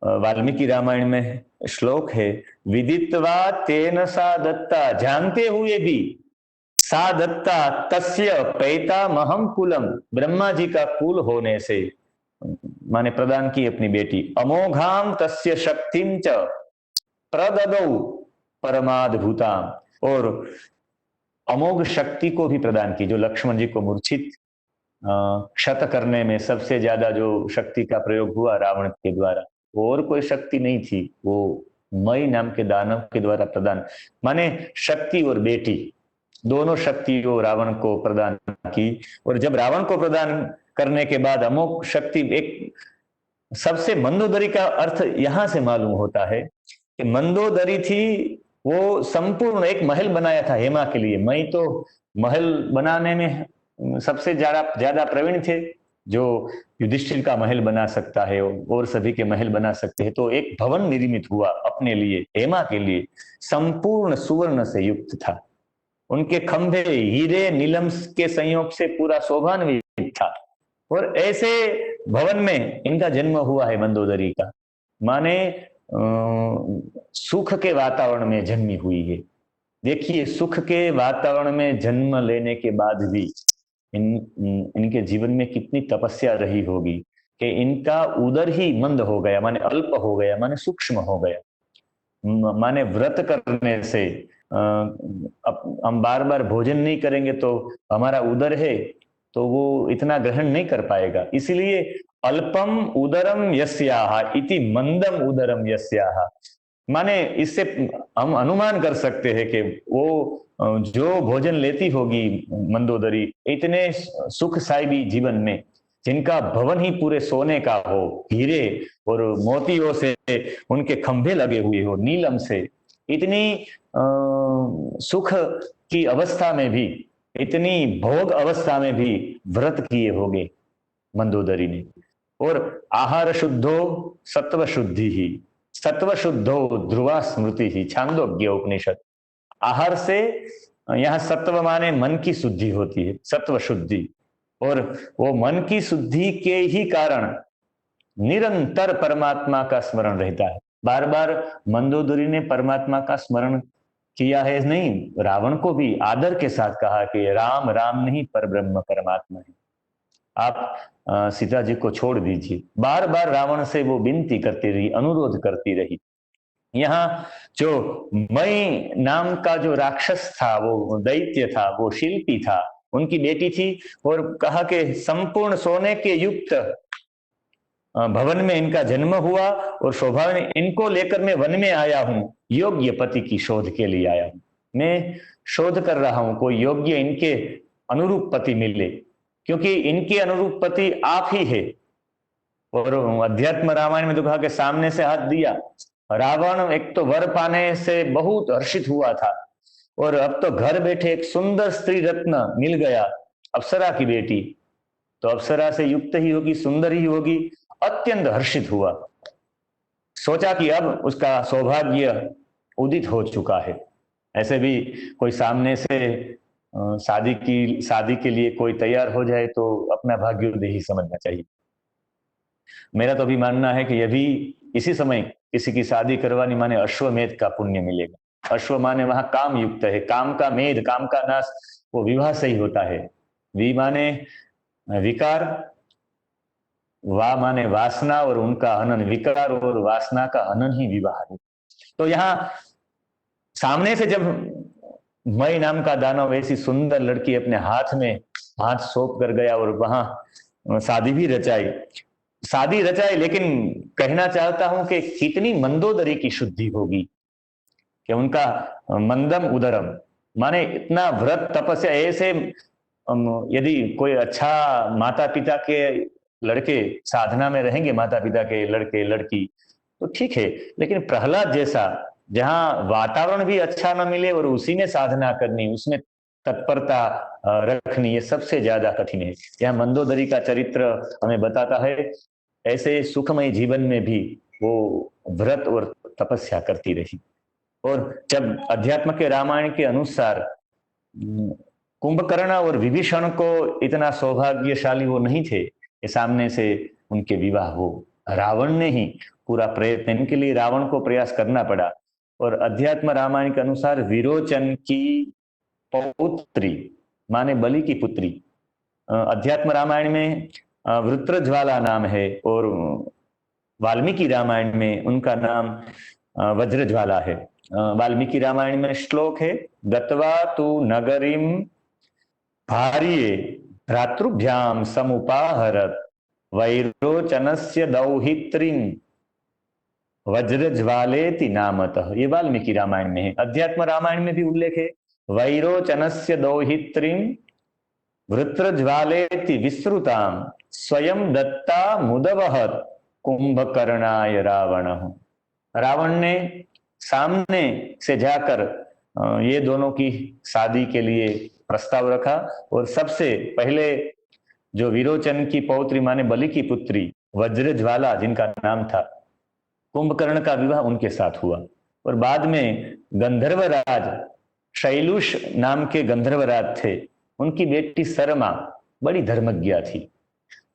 वाल्मीकि रामायण में श्लोक है, विदित्वा तेन सा दत्ता, जानते हुए भी सा दत्ता तस्य पैता महम कुलम, ब्रह्मा जी का कुल होने से माने प्रदान की अपनी बेटी। अमोघाम तस्य शक्तिम च प्रददौ परमाद्भुताम, और अमोघ शक्ति को भी प्रदान की, जो लक्ष्मण जी को मूर्छित क्षत करने में सबसे ज्यादा जो शक्ति का प्रयोग हुआ रावण के द्वारा, और कोई शक्ति नहीं थी, वो मई नाम के दानव के द्वारा प्रदान, माने शक्ति और बेटी दोनों शक्तियों रावण को प्रदान की। और जब रावण को प्रदान करने के बाद अमोघ शक्ति, एक सबसे मंदोदरी का अर्थ यहां से मालूम होता है कि मंदोदरी थी, वो संपूर्ण एक महल बनाया था हेमा के लिए। मई तो महल बनाने में सबसे ज्यादा प्रवीण थे, जो युधिष्ठिर का महल बना सकता है और सभी के महल बना सकते हैं। तो एक भवन निर्मित हुआ अपने लिए, हेमा के लिए, संपूर्ण सुवर्ण से युक्त था। उनके खंभे हीरे नीलम के संयोग से पूरा शोभान्वित था। और ऐसे भवन में इनका जन्म हुआ है मंदोदरी का, माने सुख के वातावरण में जन्मी हुई है। देखिए, सुख के वातावरण में जन्म लेने के बाद भी इनके जीवन में कितनी तपस्या रही होगी कि इनका उदर ही मंद हो गया, माने अल्प हो गया, माने सूक्ष्म हो गया। माने व्रत करने से अब हम बार बार भोजन नहीं करेंगे तो हमारा उदर है तो वो इतना ग्रहण नहीं कर पाएगा। इसलिए अल्पम उदरम यस्याहा इति मंदम उदरम यस्याहा, माने इससे हम अनुमान कर सकते हैं कि वो जो भोजन लेती होगी मंदोदरी, इतने सुख साहिबी जीवन में, जिनका भवन ही पूरे सोने का हो, हीरे और मोतियों से उनके खंभे लगे हुए हो, नीलम से, इतनी सुख की अवस्था में भी, इतनी भोग अवस्था में भी व्रत किए होंगे मंदोदरी ने। और आहार शुद्धो सत्व शुद्धि ही, सत्व शुद्धो ध्रुवा स्मृति ही, छांदोग्य उपनिषद। आहार से यहाँ सत्व माने मन की शुद्धि होती है, सत्व शुद्धि, और वो मन की शुद्धि के ही कारण निरंतर परमात्मा का स्मरण रहता है। बार बार मंदोदरी ने परमात्मा का स्मरण किया है, नहीं, रावण को भी आदर के साथ कहा कि राम राम नहीं पर ब्रह्म परमात्मा है, आप सीता जी को छोड़ दीजिए। बार बार रावण से वो विनती करती रही, अनुरोध करती रही। यहाँ जो मई नाम का जो राक्षस था, वो दैत्य था, वो शिल्पी था, उनकी बेटी थी, और कहा कि संपूर्ण सोने के युक्त भवन में इनका जन्म हुआ और शोभा में इनको लेकर मैं वन में आया हूं, योग्य पति की शोध के लिए आया हूं। मैं शोध कर रहा हूं कोई योग्य इनके अनुरूप पति मिले, क्योंकि इनके अनुरूप पति आप ही है। और अध्यात्म रामायण में तो कहा कि सामने से हाथ दिया। रावण एक तो वर पाने से बहुत हर्षित हुआ था, और अब तो घर बैठे एक सुंदर स्त्री रत्न मिल गया, अप्सरा की बेटी, तो अप्सरा से युक्त ही होगी, सुंदर ही होगी, अत्यंत हर्षित हुआ। सोचा कि अब उसका सौभाग्य उदित हो चुका है। ऐसे भी कोई सामने से शादी के लिए कोई तैयार हो जाए तो अपना भाग्योदय ही समझना चाहिए। मेरा तो अभी मानना है कि यदि इसी समय किसी की शादी करवानी, माने अश्वमेध का पुण्य मिलेगा। अश्व माने वहां काम युक्त है, काम का मेध, काम का नाश, वो विवाह से ही होता है। वी माने विकार, वा माने वासना, और उनका हनन, विकार और वासना का हनन ही विवाह है। तो यहाँ सामने से जब मई नाम का दानव ऐसी सुंदर लड़की अपने हाथ में हाथ सौंप कर गया और वहां शादी भी रचाई, लेकिन कहना चाहता हूं कि कितनी मंदोदरी की शुद्धि होगी कि उनका मंदम उदरम, माने इतना व्रत तपस्या। ऐसे यदि कोई अच्छा माता पिता के लड़के साधना में रहेंगे, माता पिता के लड़के लड़की, तो ठीक है, लेकिन प्रहलाद जैसा, जहां वातावरण भी अच्छा ना मिले और उसी में साधना करनी, उसमें तत्परता रखनी, ये सबसे ज्यादा कठिन है। यहाँ मंदोदरी का चरित्र हमें बताता है, ऐसे सुखमय जीवन में भी वो व्रत और तपस्या करती रही। और जब अध्यात्म के रामायण के अनुसार कुंभकर्ण और विभीषण को इतना सौभाग्यशाली वो नहीं थे कि सामने से उनके विवाह हो, रावण ने ही पूरा प्रयत्न, इनके लिए रावण को प्रयास करना पड़ा। और अध्यात्म रामायण के अनुसार विरोचन की पौत्री, माने बलि की पुत्री, अध्यात्म रामायण में वृत्रज्वाला नाम है, और वाल्मीकि रामायण में उनका नाम वज्रज्वाला है। वाल्मीकि रामायण में श्लोक है, गत्वा तु नगरीम भार्ये भ्रातृभ्याम समुपाहरत वैरोचनस्य दौहित्रीम वज्रज्वालेति नामतः। ये वाल्मीकि रामायण में है। अध्यात्म रामायण में भी उल्लेख है, वैरोचनस्य दौहित्रीम वृत्रज्वालेति विश्रुताम स्वयं दत्ता मुदवहत कुंभकर्णाय रावण। रावण ने सामने से जाकर ये दोनों की शादी के लिए प्रस्ताव रखा, और सबसे पहले जो विरोचन की पौत्री माने बलि की पुत्री वज्रज्वाला जिनका नाम था, कुंभकर्ण का विवाह उनके साथ हुआ। और बाद में गंधर्वराज शैलुष नाम के गंधर्वराज थे, उनकी बेटी सरमा बड़ी धर्मज्ञा थी,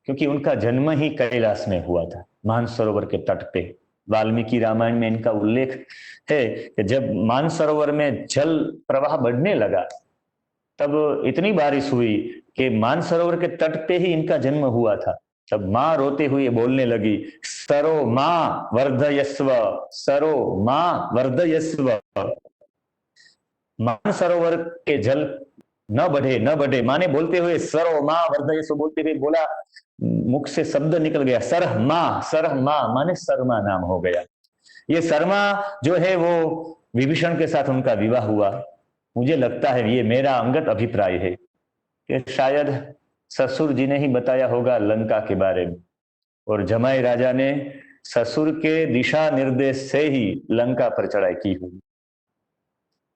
क्योंकि उनका जन्म ही कैलाश में हुआ था, मानसरोवर के तट पे। वाल्मीकि रामायण में इनका उल्लेख है कि जब मानसरोवर में जल प्रवाह बढ़ने लगा तब इतनी बारिश हुई कि मानसरोवर के तट पे ही इनका जन्म हुआ था। तब माँ रोते हुए बोलने लगी, सरो माँ वर्धयस्व, सरो माँ वर्धयस्व। मानसरोवर के जल न बढ़े न बढ़े, माँ ने बोलते हुए सरो माँ वर्धयस्व बोलते हुए बोला, मुख से शब्द निकल गया सरह माँ, माने शर्मा नाम हो गया। ये शर्मा जो है वो विभीषण के साथ उनका विवाह हुआ। मुझे लगता है, ये मेरा अंगत अभिप्राय है, कि शायद ससुर जी ने ही बताया होगा लंका के बारे में, और जमाई राजा ने ससुर के दिशा निर्देश से ही लंका पर चढ़ाई की हुई।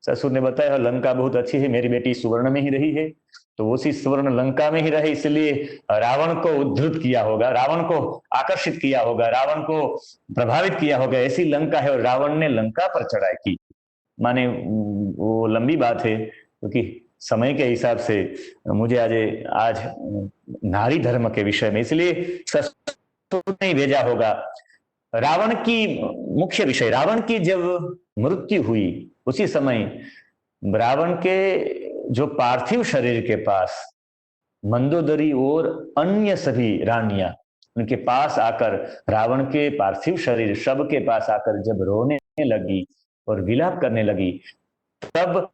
ससुर ने बताया लंका बहुत अच्छी है, मेरी बेटी सुवर्ण में ही रही है, तो उसी सुवर्ण लंका में ही रहे, इसलिए रावण को उद्धृत किया होगा, रावण को आकर्षित किया होगा, रावण को प्रभावित किया होगा, ऐसी लंका है और रावण ने लंका पर चढ़ाई की। माने वो लंबी बात है, क्योंकि समय के हिसाब से मुझे आज नारी धर्म के विषय में, इसलिए ससुर ने भेजा होगा। रावण की मुख्य विषय, रावण की जब मृत्यु हुई उसी समय रावण के जो पार्थिव शरीर के पास मंदोदरी और अन्य सभी रानियां उनके पास आकर, रावण के पार्थिव शरीर शव के पास आकर जब रोने लगी और विलाप करने लगी, तब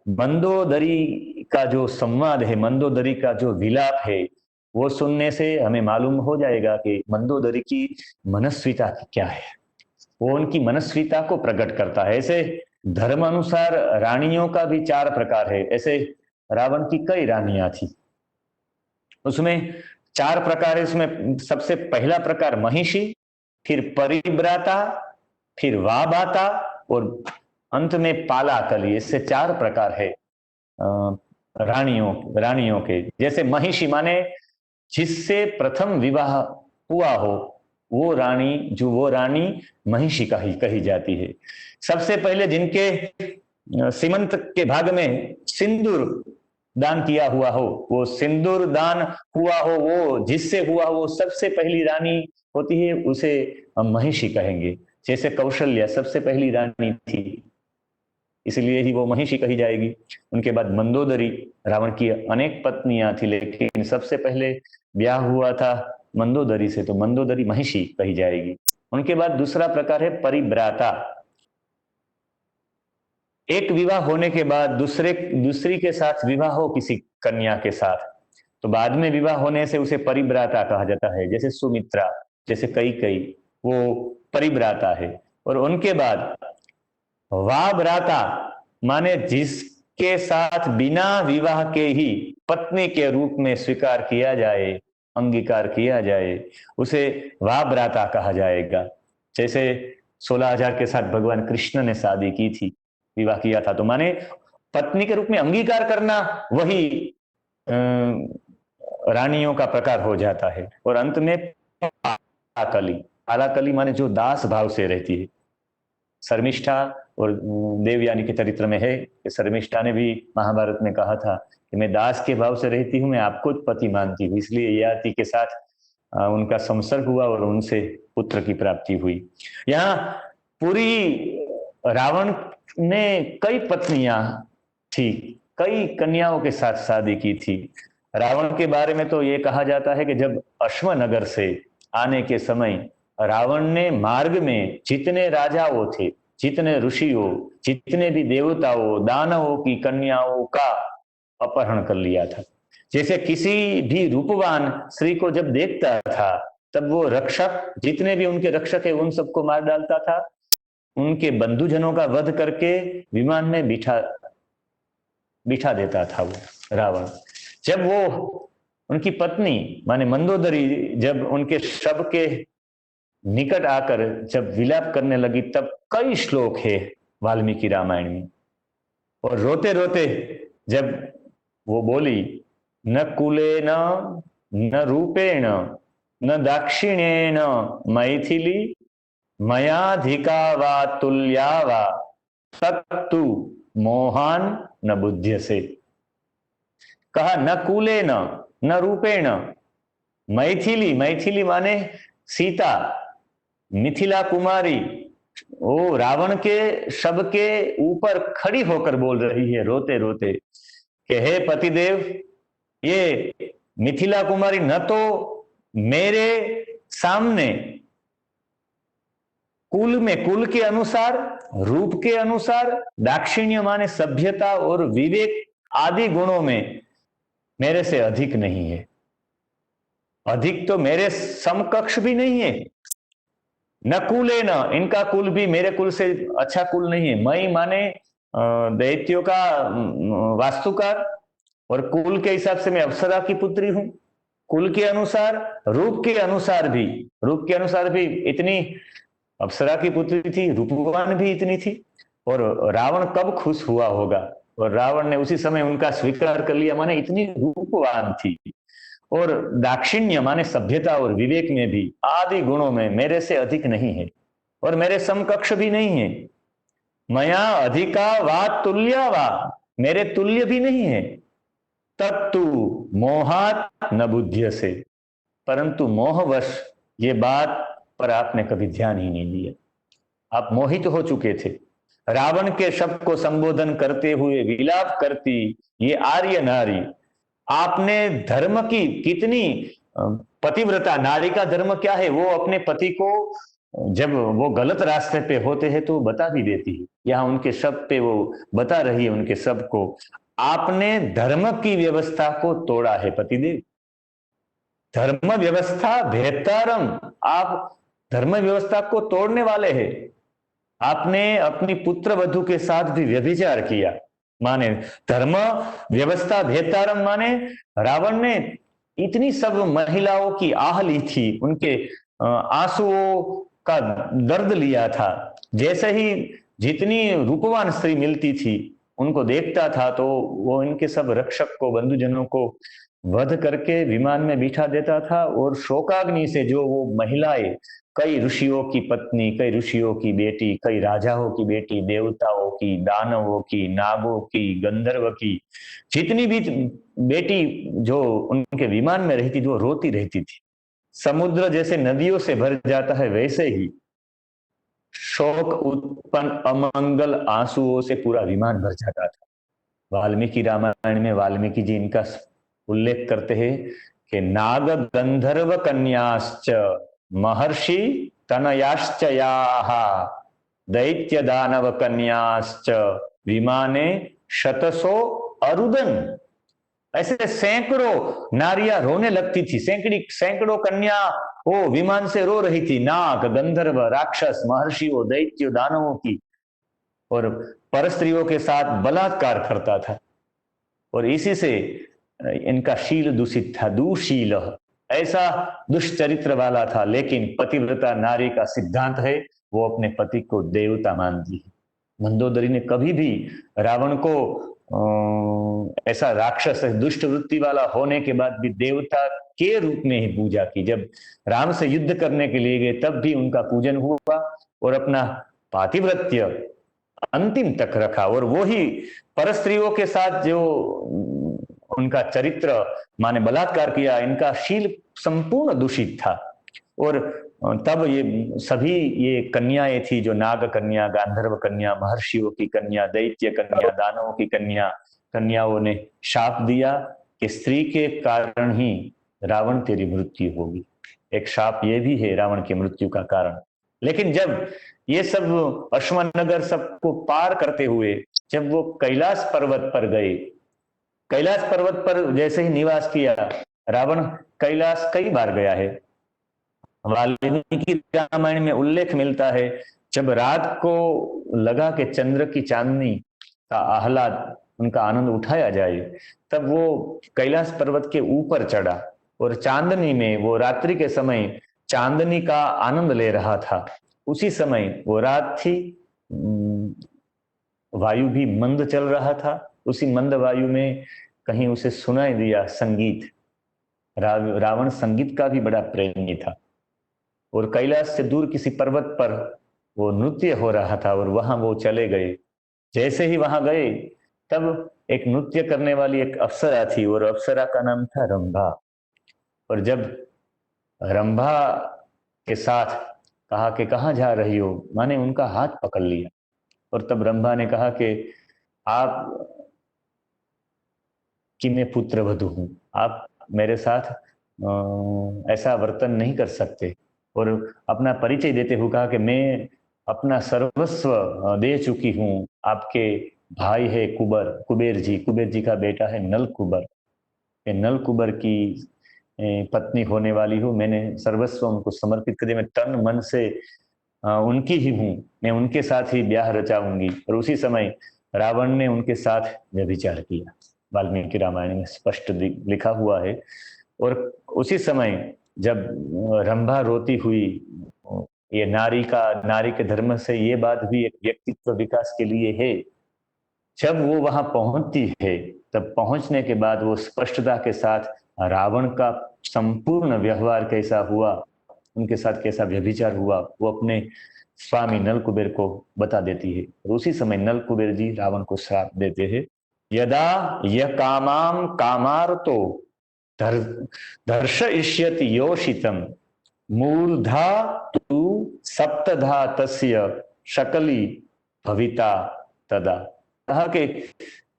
मंदोदरी का जो संवाद है, मंदोदरी का जो विलाप है, वो सुनने से हमें मालूम हो जाएगा कि मंदोदरी की मनस्विता क्या है। वो उनकी मनस्विता को प्रकट करता है। ऐसे धर्म अनुसार रानियों का भी 4 प्रकार है। ऐसे रावण की कई रानियां थी, उसमें 4 प्रकार है। उसमें सबसे पहला प्रकार महिषी, फिर परिव्राता, फिर वाबाता और अंत में पालाकली। इससे 4 प्रकार है रानियों के। जैसे महिषी माने जिससे प्रथम विवाह हुआ हो, वो रानी महिषी कही जाती है। सबसे पहले जिनके सीमंत के भाग में सिंदूर दान किया हुआ हो, वो सिंदूर दान हुआ हो, वो जिससे हुआ हो, वो सबसे पहली रानी होती है, उसे हम महिषी कहेंगे। जैसे कौशल्या सबसे पहली रानी थी, इसलिए ही वो महिषी कही जाएगी। उनके बाद मंदोदरी, रावण की अनेक पत्नियां थी, लेकिन सबसे पहले ब्याह हुआ था मंदोदरी से, तो मंदोदरी महिषी कही जाएगी। उनके बाद दूसरा प्रकार है परिव्राता। एक विवाह होने के बाद दूसरी के साथ विवाह हो किसी कन्या के साथ, तो बाद में विवाह होने से उसे परिव्राता कहा जाता है। जैसे सुमित्रा, जैसे कई वो परिव्राता है। और उनके बाद वाव्राता माने जिसके साथ बिना विवाह के ही पत्नी के रूप में स्वीकार किया जाए, अंगीकार किया जाए, उसे वाव्राता कहा जाएगा। जैसे 16,000 के साथ भगवान कृष्ण ने शादी की थी, विवाह किया था, तो माने पत्नी के रूप में अंगीकार करना, वही रानियों का प्रकार हो जाता है। और अंत में पालाकली माने जो दास भाव से रहती है। शर्मिष्ठा और देवयानी के चरित्र में है कि शर्मिष्ठा ने भी महाभारत में कहा था कि मैं दास के भाव से रहती हूँ, मैं आपको पति मानती हूँ, इसलिए ययाति के साथ उनका संसर्ग हुआ और उनसे पुत्र की प्राप्ति हुई। यहाँ पूरी रावण ने कई पत्नियां थी, कई कन्याओं के साथ शादी की थी। रावण के बारे में तो ये कहा जाता है कि जब अश्वनगर से आने के समय रावण ने मार्ग में जितने राजाओं थे, जितने ऋषियों, जितने भी देवताओं, दानवों की कन्याओं का अपहरण कर लिया था। जैसे किसी भी रूपवान स्त्री को जब देखता था, तब वो रक्षक, जितने भी उनके रक्षक है, उन सबको मार डालता था। उनके बंधुजनों का वध करके विमान में बिठा देता था वो रावण। जब वो उनकी पत्नी माने मंदोदरी जब उनके शव के निकट आकर जब विलाप करने लगी, तब कई श्लोक है वाल्मीकि रामायण में। और रोते रोते जब वो बोली, न कुलेन न रूपेण न दाक्षिण्येन मैथिली मयाधिका वा तुल्या वा तत्तु मोहान न बुध्यसे। कहा न कुलेन न रूपेण, मैथिली, मैथिली माने सीता, मिथिला कुमारी, वो रावण के शब के ऊपर खड़ी होकर बोल रही है रोते रोते कि हे पतिदेव, ये मिथिला कुमारी न तो मेरे सामने कुल में, कुल के अनुसार, रूप के अनुसार, दाक्षिण्य माने सभ्यता और विवेक आदि गुणों में मेरे से अधिक नहीं है, अधिक तो मेरे समकक्ष भी नहीं है। न कुले न, इनका कुल भी मेरे कुल से अच्छा कुल नहीं है। मई माने दैत्यों का वास्तुकार, और कुल के हिसाब से मैं अप्सरा की पुत्री हूं। कुल के अनुसार, रूप के अनुसार भी, रूप के अनुसार भी इतनी अप्सरा की पुत्री थी, रूपवान भी इतनी थी। और रावण कब खुश हुआ होगा, और रावण ने उसी समय उनका स्वीकार कर लिया, माने इतनी रूपवान थी। और दाक्षिण्य माने सभ्यता और विवेक में भी, आदि गुणों में मेरे से अधिक नहीं है और मेरे समकक्ष भी नहीं है। मया अधिका वा तुल्या वा, मेरे तुल्य भी नहीं है। तत्तु मोहात न बुद्ध्य से, परंतु मोहवश ये बात पर आपने कभी ध्यान ही नहीं दिया। आप मोहित हो चुके थे। रावण के शब्द को संबोधन करते हुए विलाप करती ये आर्य नारी, आपने धर्म की कितनी पतिव्रता, नारी का धर्म क्या है, वो अपने पति को जब वो गलत रास्ते पे होते हैं तो बता भी देती है। यहाँ उनके शब्द पे वो बता रही है उनके शब्द को। आपने धर्म की व्यवस्था को तोड़ा है पतिदेव, धर्म व्यवस्था बेहतरम, आप धर्म व्यवस्था को तोड़ने वाले हैं। आपने अपनी पुत्र वधू के साथ भी व्यभिचार किया, माने धर्म व्यवस्था भेदतारम, माने रावण ने इतनी सब महिलाओं की आह ली थी, उनके आंसुओं का दर्द लिया था। जैसे ही जितनी रूपवान स्त्री मिलती थी उनको देखता था तो वो इनके सब रक्षक को, बंधुजनों को वध करके विमान में बिठा देता था। और शोकाग्नि से जो वो महिलाएं, कई ऋषियों की पत्नी, कई ऋषियों की बेटी, कई राजाओं की बेटी, देवताओं की, दानवों की, नागों की, गंधर्व की, जितनी भी बेटी जो उनके विमान में रहती थी वो रोती रहती थी। समुद्र जैसे नदियों से भर जाता है वैसे ही शोक उत्पन्न अमंगल आंसुओं से पूरा विमान भर जाता था। वाल्मीकि रामायण में वाल्मीकि जी इनका उल्लेख करते हैं कि नाग गंधर्व कन्याश्च महर्षि तनयाश्च याः दैत्य दानव कन्याश्च विमाने शतसो अरुदन। ऐसे सैकड़ों नारियां रोने लगती थी, सैकड़ों कन्या वो विमान से रो रही थी। नाग, गंधर्व, राक्षस, महर्षियों, दैत्यों, दानवों की, और परस्त्रियों के साथ बलात्कार करता था। और इसी से इनका शील दूषित था, दुशील, ऐसा दुष्चरित्र वाला था। लेकिन पतिव्रता नारी का सिद्धांत है वो अपने पति को देवता मानती है। मंदोदरी ने कभी भी रावण को ऐसा राक्षस, दुष्ट वृत्ति वाला होने के बाद भी देवता के रूप में ही पूजा की। जब राम से युद्ध करने के लिए गए तब भी उनका पूजन हुआ और अपना पातिव्रत्य अंतिम तक रखा। और वो ही परस्त्रियों के साथ जो उनका चरित्र माने बलात्कार किया, इनका शील संपूर्ण दूषित था। और तब ये सभी ये कन्याएं थी जो नाग कन्या, गांधर्व कन्या, महर्षियों की कन्या, दैत्य कन्या, दानवों की कन्याओं ने शाप दिया कि स्त्री के कारण ही रावण तेरी मृत्यु होगी। एक शाप ये भी है रावण की मृत्यु का कारण। लेकिन जब ये सब अश्वनगर सबको पार करते हुए जब वो कैलाश पर्वत पर गए, कैलाश पर्वत पर जैसे ही निवास किया, रावण कैलाश कई बार गया है। वाल्मीकि रामायण में उल्लेख मिलता है जब रात को लगा कि चंद्र की चांदनी का आह्लाद, उनका आनंद उठाया जाए, तब वो कैलाश पर्वत के ऊपर चढ़ा और चांदनी में वो रात्रि के समय चांदनी का आनंद ले रहा था। उसी समय वो रात थी, वायु भी मंद चल रहा था। उसी मंद वायु में कहीं उसे सुनाई दिया संगीत। रावण संगीत का भी बड़ा प्रेमी था और कैलाश से दूर किसी पर्वत पर वो नृत्य हो रहा था और वहां वो चले गए। जैसे ही वहां गए तब एक नृत्य करने वाली एक अप्सरा थी और अप्सरा का नाम था रंभा। और जब रंभा के साथ कहा कि कहाँ जा रही हो, माने उनका हाथ पकड़ लिया। और तब रंभा ने कहा कि आप कि मैं पुत्र वधू हूँ, आप मेरे साथ ऐसा वर्तन नहीं कर सकते। और अपना परिचय देते हुए कहा कि मैं अपना सर्वस्व दे चुकी हूँ। आपके भाई है कुबेर जी का बेटा है नल कुबर, नल कुबर की पत्नी होने वाली हूँ। मैंने सर्वस्व उनको समर्पित कर दिया, मैं तन मन से उनकी ही हूँ, मैं उनके साथ ही ब्याह रचाऊंगी। और उसी समय रावण ने उनके साथ व्यभिचार किया, वाल्मीकि रामायण में स्पष्ट लिखा हुआ है। और उसी समय जब रंभा रोती हुई, ये नारी के धर्म से ये बात भी एक व्यक्तित्व विकास के लिए है। जब वो वहां पहुंचती है, तब पहुंचने के बाद वो स्पष्टता के साथ रावण का संपूर्ण व्यवहार कैसा हुआ, उनके साथ कैसा व्यभिचार हुआ, वो अपने स्वामी नल कुबेर को बता देती है। और उसी समय नल कुबेर जी रावण को श्राप देते हैं, यदा यह कामाम कामार्तो दर्शयिष्यति योषितम मूर्धा तु सप्तधा तस्य शकली भविता तदा। कहा कि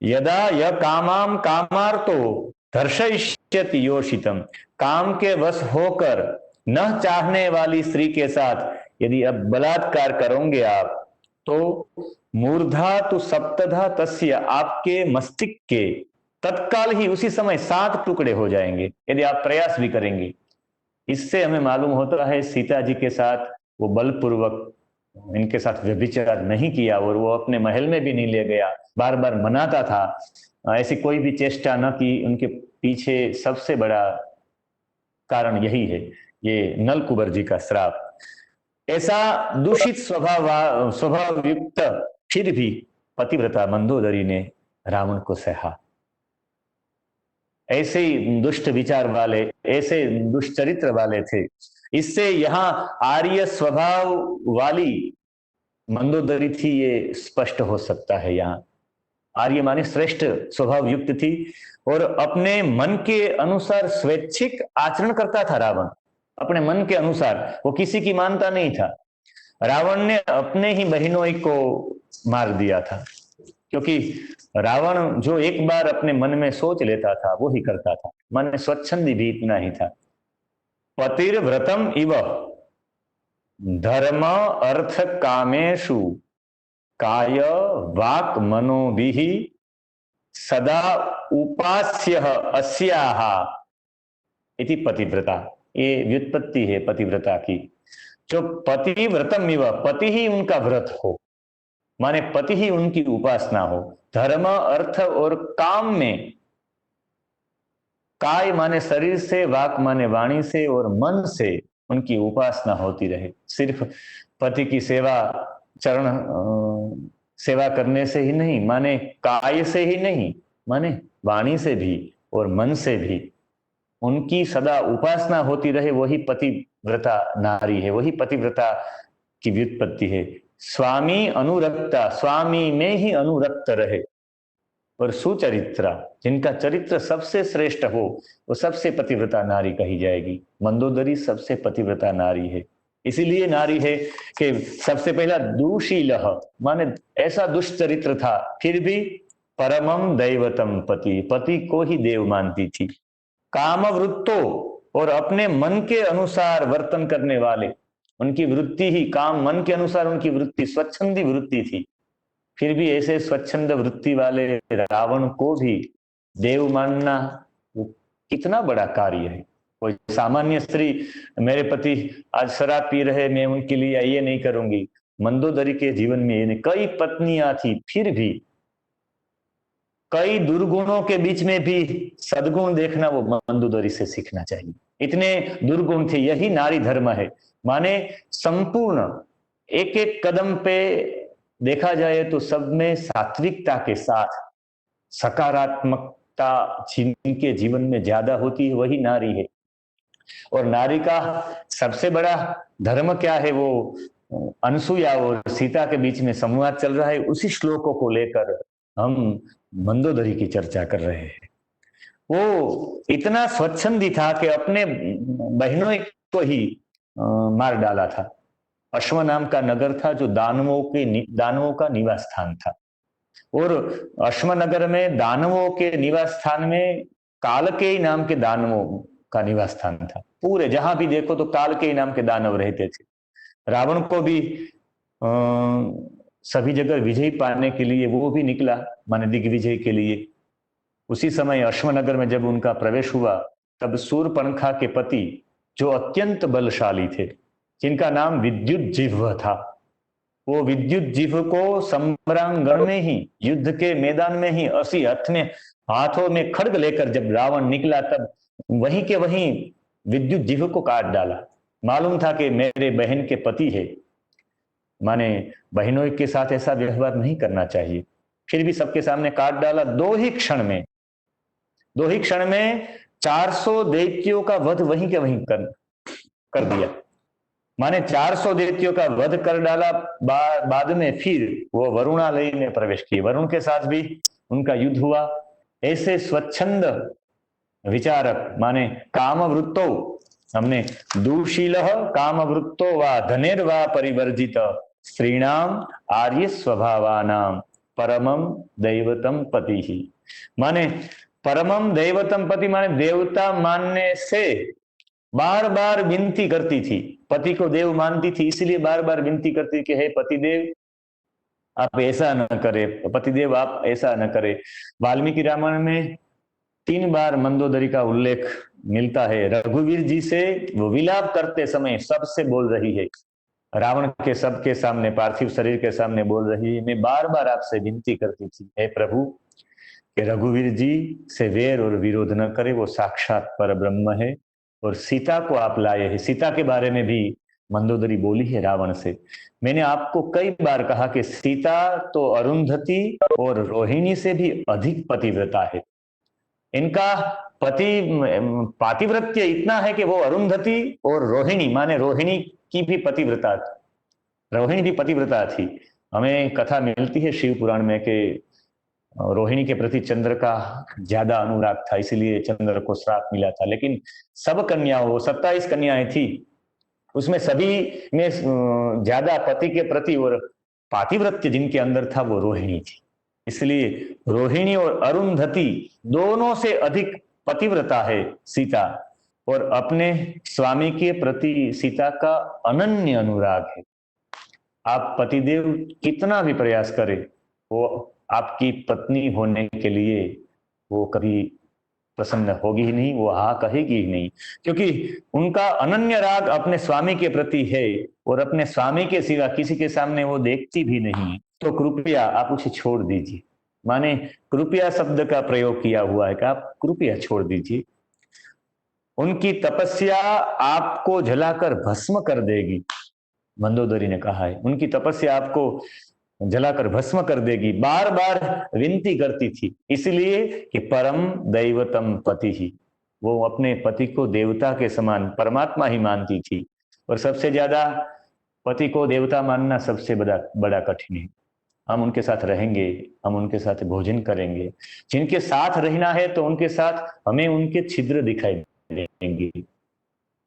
यदा यह कामाम कामार्तो दर्शयिष्यति योषितम, काम के वश होकर न चाहने वाली स्त्री के साथ यदि अब बलात्कार करोगे आप, तो मूर्धा तो सप्तधा तस्य, आपके मस्तिष्क के तत्काल ही उसी समय 7 टुकड़े हो जाएंगे यदि आप प्रयास भी करेंगे। इससे हमें मालूम होता है सीता जी के साथ वो बलपूर्वक इनके साथ व्यभिचार नहीं किया, और वो अपने महल में भी नहीं ले गया, बार बार मनाता था, ऐसी कोई भी चेष्टा न की। उनके पीछे सबसे बड़ा कारण यही है, ये नल कुबर जी का श्राप। ऐसा दूषित स्वभाव युक्त फिर भी पतिव्रता मंदोदरी ने रावण को सहा। ऐसे ही दुष्ट विचार वाले, ऐसे दुष्चरित्र वाले थे। इससे यहाँ आर्य स्वभाव वाली मंदोदरी थी, ये स्पष्ट हो सकता है। यहाँ आर्य माने श्रेष्ठ स्वभाव युक्त थी, और अपने मन के अनुसार स्वैच्छिक आचरण करता था रावण। अपने मन के अनुसार, वो किसी की मानता नहीं था। रावण ने अपने ही बहनों को मार दिया था, क्योंकि रावण जो एक बार अपने मन में सोच लेता था वो ही करता था। मन स्वच्छंदी भी इतना ही था। पतिर्व्रतम इव धर्म अर्थ कामेषु काय वाक मनोभिः सदा उपास्य अस्याः इति पतिव्रता। ये व्युत्पत्ति है पतिव्रता की। जो पतिव्रतम इव, पति ही उनका व्रत हो, माने पति ही उनकी उपासना हो। धर्म अर्थ और काम में, काय माने शरीर से, वाक माने वाणी से, और मन से उनकी उपासना होती रहे। सिर्फ पति की सेवा, चरण सेवा करने से ही नहीं, माने काय से ही नहीं, माने वाणी से भी और मन से भी उनकी सदा उपासना होती रहे। वही पतिव्रता नारी है, वही पतिव्रता की व्युत्पत्ति है। स्वामी अनुरक्ता, स्वामी में ही अनुरक्त रहे। और सुचरित्रा, जिनका चरित्र सबसे श्रेष्ठ हो, वो सबसे पतिव्रता नारी कही जाएगी। मंदोदरी सबसे पतिव्रता नारी है। इसीलिए नारी है कि सबसे पहला दुशील, माने ऐसा दुष्चरित्र था, फिर भी परमम दैवतम पति, पति को ही देव मानती थी। कामवृत्तो, और अपने मन के अनुसार वर्तन करने वाले, उनकी वृत्ति ही काम, मन के अनुसार उनकी वृत्ति स्वच्छंदी वृत्ति थी। फिर भी ऐसे स्वच्छंद वृत्ति वाले रावण को भी देव मानना वो कितना बड़ा कार्य है। कोई सामान्य स्त्री, मेरे पति आज शराब पी रहे, मैं उनके लिए ये नहीं करूंगी। मंदोदरी के जीवन में ये कई पत्नियां थी, फिर भी कई दुर्गुणों के बीच में भी सद्गुण देखना वो मंदोदरी से सीखना चाहिए। इतने दुर्गुण थे, यही नारी धर्म है। माने संपूर्ण एक एक कदम पे देखा जाए तो सब में सात्विकता के साथ सकारात्मकता जिनके जीवन में ज्यादा होती है वही नारी है। और नारी का सबसे बड़ा धर्म क्या है, वो अनसुया और सीता के बीच में संवाद चल रहा है, उसी श्लोकों को लेकर हम मंदोदरी की चर्चा कर रहे हैं। वो इतना स्वच्छंदी था कि अपने बहनों को ही मार डाला था। अश्व नाम का नगर था जो दानवों का निवास स्थान था, और अश्वनगर में दानवों के निवास स्थान में कालकेय नाम के दानवों का निवास स्थान था। पूरे जहां भी देखो तो कालकेय नाम के दानव रहते थे। रावण को भी सभी जगह विजय पाने के लिए वो भी निकला, माने दिग्विजय के लिए। उसी समय अश्वनगर में जब उनका प्रवेश हुआ, तब सूर्पणखा के पति जो अत्यंत बलशाली थे, जिनका नाम विद्युत जिह्व था, वो विद्युत जिह्व को सम्रांगण में ही, युद्ध के मैदान में ही, असी हाथों में खड्ग लेकर जब रावण निकला, तब वहीं के वहीं विद्युत जिह्व को काट डाला। मालूम था कि मेरे बहन के पति है, माने बहनों के साथ ऐसा व्यवहार नहीं करना चाहिए, फिर भी सबके सामने काट डाला। दो ही क्षण में 400 दैत्यों का वध वहीं के वहीं कर दिया। माने 400 दैत्यों का वध कर डाला। बाद में फिर वो वरुणालय में प्रवेश किए, वरुण के साथ भी उनका युद्ध हुआ। ऐसे स्वच्छंद विचारक, माने कामवृत्तो, हमने दुशील कामवृत्तो वा धनेर्वा परिवर्जित स्त्रीणाम आर्य स्वभावानाम परमम दैवतम पति ही। माने परमम दैवतम पति, माने देवता मानने से बार बार विनती करती थी, पति को देव मानती थी, इसलिए बार बार विनती करती कि हे पतिदेव आप ऐसा न करे, पतिदेव आप ऐसा न करे। वाल्मीकि रामायण में 3 बार मंदोदरी का उल्लेख मिलता है। रघुवीर जी से वो विलाप करते समय सबसे बोल रही है, रावण के सबके सामने, पार्थिव शरीर के सामने बोल रही है, मैं बार बार आपसे विनती करती थी हे प्रभु कि रघुवीर जी से वैर और विरोध न करे, वो साक्षात पर ब्रह्म है, और सीता को आप लाए हैं। सीता के बारे में भी मंदोदरी बोली है रावण से, मैंने आपको कई बार कहा कि सीता तो अरुंधति और रोहिणी से भी अधिक पतिव्रता है। इनका पातिव्रत्य इतना है कि वो अरुंधति और रोहिणी, माने रोहिणी की भी पतिव्रता, रोहिणी भी पतिव्रता थी। हमें कथा मिलती है शिव पुराण में कि रोहिणी के प्रति चंद्र का ज्यादा अनुराग था, इसलिए चंद्र को श्राप मिला था। लेकिन सब कन्याओं, 27 कन्याएं थी, उसमें सभी में ज्यादा पति के प्रति और पातिव्रत्य जिनके अंदर था वो रोहिणी थी। इसलिए रोहिणी और अरुंधति दोनों से अधिक पतिव्रता है सीता, और अपने स्वामी के प्रति सीता का अनन्य अनुराग है। आप पतिदेव कितना भी प्रयास करें, वो आपकी पत्नी होने के लिए वो कभी प्रसन्न होगी ही नहीं, वो हाँ कहेगी ही नहीं, क्योंकि उनका अनन्य राग अपने स्वामी के प्रति है, और अपने स्वामी के सिवा किसी के सामने वो देखती भी नहीं। तो कृपया आप उसे छोड़ दीजिए, माने कृपया शब्द का प्रयोग किया हुआ है कि आप कृपया छोड़ दीजिए। उनकी तपस्या आपको जलाकर भस्म कर देगी, मंदोदरी ने कहा है, उनकी तपस्या आपको जलाकर भस्म कर देगी। बार बार विनती करती थी, इसलिए कि परम दैवतम पति ही, वो अपने पति को देवता के समान परमात्मा ही मानती थी। और सबसे ज्यादा पति को देवता मानना सबसे बड़ा कठिन है। हम उनके साथ रहेंगे, हम उनके साथ भोजन करेंगे, जिनके साथ रहना है तो उनके साथ हमें उनके छिद्र दिखाई देंगे,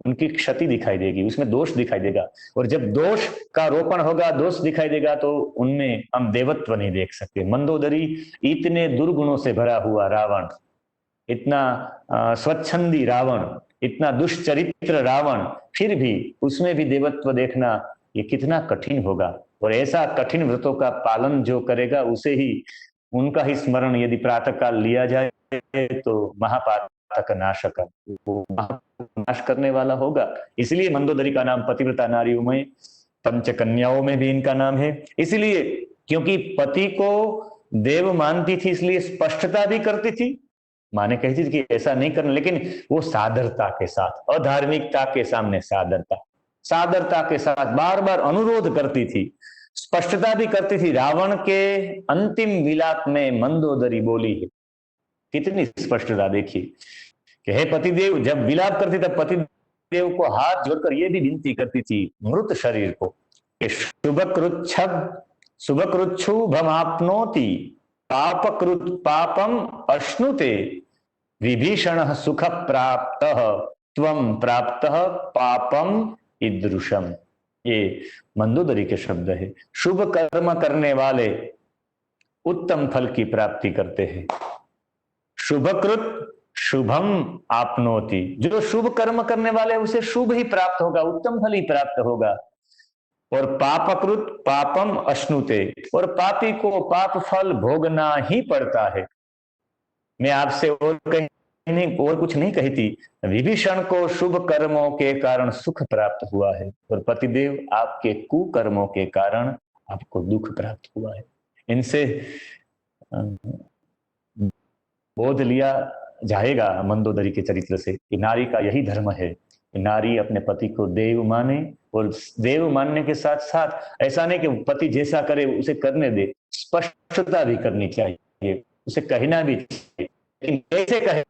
उनकी क्षति दिखाई देगी, उसमें दोष दिखाई देगा, और जब दोष का रोपण होगा, दोष दिखाई देगा, तो उनमें हम देवत्व नहीं देख सकते। मंदोदरी इतने दुर्गुणों से भरा हुआ रावण, इतना स्वच्छंदी रावण, इतना दुष्चरित्र रावण, फिर भी उसमें भी देवत्व देखना ये कितना कठिन होगा। और ऐसा कठिन व्रतों का पालन जो करेगा, उसे ही, उनका ही स्मरण यदि प्रातः काल लिया जाए तो महापातक नाशक, वो नाश करने वाला होगा। इसलिए मंदोदरी का नाम पतिव्रता नारियों में, पंच कन्याओं में भी इनका नाम है। इसलिए क्योंकि पति को देव मानती थी, इसलिए स्पष्टता भी करती थी, माने कहती थी कि ऐसा नहीं करना, लेकिन वो सादरता के साथ, अधार्मिकता के सामने सादरता के साथ बार बार अनुरोध करती थी, स्पष्टता भी करती थी। रावण के अंतिम विलाप में मंदोदरी बोली है, कितनी स्पष्टता देखिए कि हे पतिदेव, जब विलाप करती तब पतिदेव को हाथ जोड़कर यह भी विनती करती थी मृत शरीर को कि शुभकृच्छुभमाप्नोति पापकृत पापम अश्नुते विभीषण सुख प्राप्त त्वं प्राप्तः पापम ईदृशम। ये मंदोदरी के शब्द है। शुभ कर्म करने वाले उत्तम फल की प्राप्ति करते हैं। शुभकृत शुभम आपनोति, जो शुभ कर्म करने वाले उसे शुभ ही प्राप्त होगा, उत्तम फल ही प्राप्त होगा। और पापकृत पापम अश्नुते, और पापी को पाप फल भोगना ही पड़ता है। मैं आपसे और कहीं नहीं, और कुछ नहीं कहती। विभीषण को शुभ कर्मों के कारण सुख प्राप्त हुआ है, और पतिदेव आपके कुकर्मों के कारण आपको दुख प्राप्त हुआ है। इनसे बोध लिया जाएगा मंदोदरी के चरित्र से कि नारी का यही धर्म है कि नारी अपने पति को देव माने, और देव मानने के साथ साथ ऐसा नहीं कि पति जैसा करे उसे करने दे, स्पष्टता भी करनी चाहिए, उसे कहना भी चाहिए, लेकिन कैसे कहे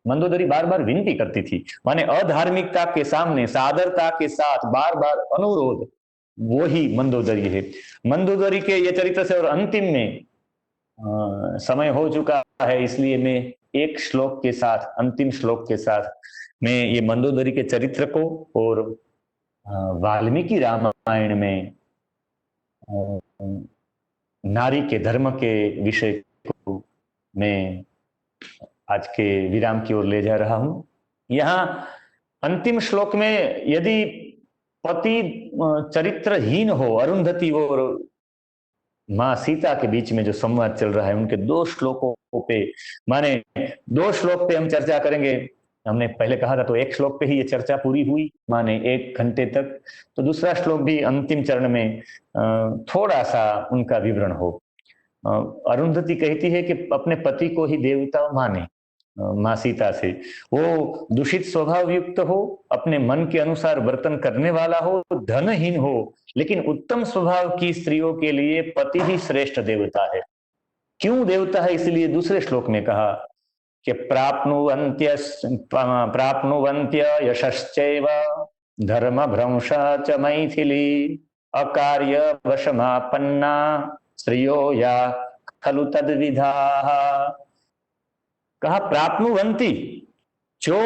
मंदोदरी बार बार विनती करती थी। माने अधार्मिकता के सामने सादरता के साथ बार बार अनुरोध, वो ही मंदोदरी है। मंदोदरी के ये चरित्र से, और अंतिम में समय हो चुका है, इसलिए मैं एक श्लोक के साथ, अंतिम श्लोक के साथ मैं ये मंदोदरी के चरित्र को और वाल्मीकि रामायण में नारी के धर्म के विषय को मैं आज के विराम की ओर ले जा रहा हूं। यहाँ अंतिम श्लोक में यदि पति चरित्रहीन हो, अरुंधति और माँ सीता के बीच में जो संवाद चल रहा है, उनके 2 श्लोकों पे, माने 2 श्लोक पे हम चर्चा करेंगे। हमने पहले कहा था तो 1 श्लोक पे ही ये चर्चा पूरी हुई, माने 1 घंटे तक। तो दूसरा श्लोक भी अंतिम चरण में थोड़ा सा उनका विवरण हो। अरुंधति कहती है कि अपने पति को ही देवता माने, माँ सीता से। वो दूषित स्वभाव युक्त हो, अपने मन के अनुसार वर्तन करने वाला हो, धनहीन हो, लेकिन उत्तम स्वभाव की स्त्रियों के लिए पति ही श्रेष्ठ देवता है। क्यों देवता है? इसलिए दूसरे श्लोक में कहा कि प्राप्नुवन्त्य यशश्चैव धर्म भ्रंशा च मैथिली अकार्य वशमापन्ना श्रियो या खलु तद्विधाः। कहा प्राप्नुवन्ति, जो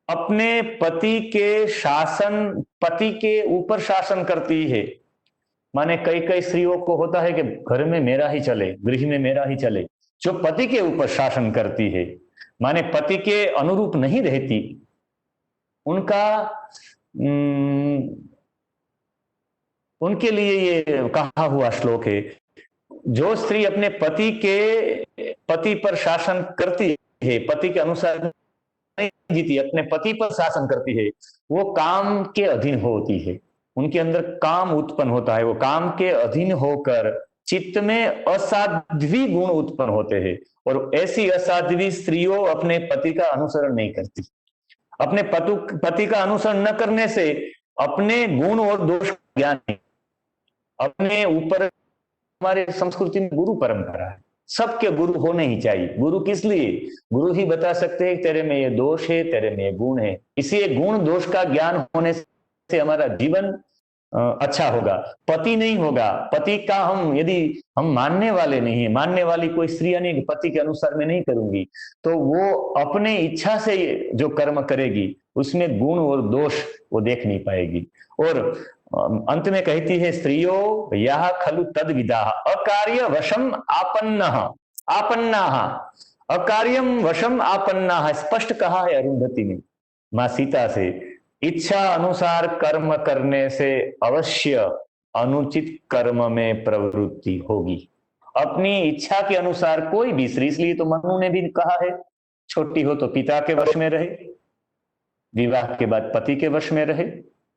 अपने पति के शासन, पति के ऊपर शासन करती है। माने कई कई स्त्रियों को होता है कि घर में मेरा ही चले, गृह में मेरा ही चले। जो पति के ऊपर शासन करती है, माने पति के अनुरूप नहीं रहती, उनका उनके लिए ये कहा हुआ श्लोक है। जो स्त्री अपने पति पर शासन करती है, पति के अनुसार नहीं जीती, अपने पति पर शासन करती है, वो काम के अधीन होती है। उनके अंदर काम उत्पन्न होता है, वो काम के अधीन होकर चित्त में असाध्वी गुण उत्पन्न होते हैं। और ऐसी असाध्वी स्त्रियों अपने पति का अनुसरण नहीं करती। अपने पति का अनुसरण न करने से अपने गुण और दोष ज्ञान नहीं। अपने ऊपर, हमारे संस्कृति में गुरु परंपरा है, सबके गुरु होने ही चाहिए। गुरु किस लिए? गुरु ही बता सकते हैं तेरे में ये दोष है, तेरे में ये गुण है। इसी गुण दोष का ज्ञान होने से हमारा जीवन अच्छा होगा। पति नहीं होगा, पति का यदि हम मानने वाले नहीं है, मानने वाली कोई स्त्री नहीं, पति के अनुसार मैं नहीं करूंगी, तो वो अपने इच्छा से जो कर्म करेगी उसमें गुण और दोष वो देख नहीं पाएगी। और अंत में कहती है स्त्रियों यह खलु तद विदा अकार्य वशम आपन्ना, अकार्यम वशम आपन्ना, स्पष्ट कहा है अरुंधति ने माँ सीता से। इच्छा अनुसार कर्म करने से अवश्य अनुचित कर्म में प्रवृत्ति होगी। अपनी इच्छा के अनुसार कोई भी स्त्री, इसलिए तो मनु ने भी कहा है छोटी हो तो पिता के वश में रहे, विवाह के बाद पति के वश में रहे,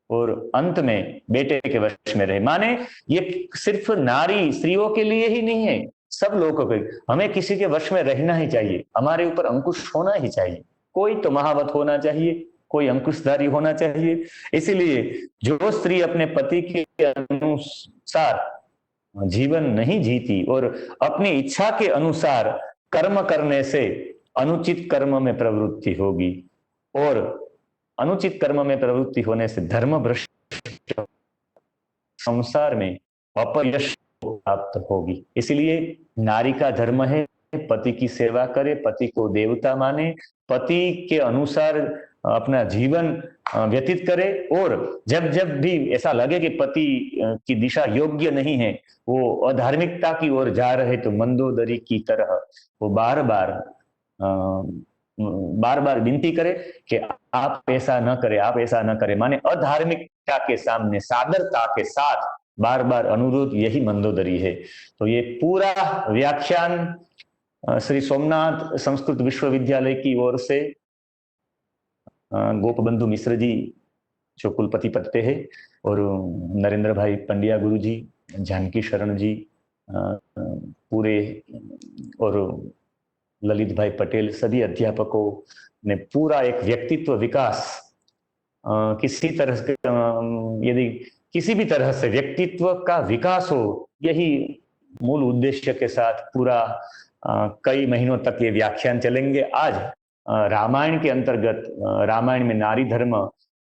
और अंत में बेटे के वश में रहे। माने ये सिर्फ नारी स्त्रियों के लिए ही नहीं है, सब लोगों के। हमें किसी के वश में रहना ही चाहिए, हमारे ऊपर अंकुश होना ही चाहिए। कोई तो महावत होना चाहिए, कोई अंकुशधारी होना चाहिए। इसीलिए जो स्त्री अपने पति के अनुसार जीवन नहीं जीती और अपनी इच्छा के अनुसार कर्म करने से अनुचित कर्म में प्रवृत्ति होगी, और अनुचित कर्म में प्रवृत्ति होने से धर्म भ्रष्ट संसार में अपयश प्राप्त होगी। इसलिए नारी का धर्म है पति की सेवा करे, पति को देवता माने, पति के अनुसार अपना जीवन व्यतीत करे, और जब जब भी ऐसा लगे कि पति की दिशा योग्य नहीं है, वो अधार्मिकता की ओर जा रहे, तो मंदोदरी की तरह वो बार बार विनती करे कि आप ऐसा न करें, आप ऐसा न करें, माने अधार्मिकता के सामने सादरता के साथ बार बार अनुरोध, यही मंदोदरी है। तो ये पूरा व्याख्यान श्री सोमनाथ संस्कृत विश्वविद्यालय की ओर से गोपबंधु मिश्र जी जो कुलपति पद पे है, और नरेंद्र भाई पंड्या गुरु जी, जानकी शरण जी पूरे, और ललित भाई पटेल, सभी अध्यापकों ने पूरा एक व्यक्तित्व विकास, किसी तरह से यदि किसी भी तरह से व्यक्तित्व का विकास हो, यही मूल उद्देश्य के साथ पूरा कई महीनों तक ये व्याख्यान चलेंगे। आज रामायण के अंतर्गत, रामायण में नारी धर्म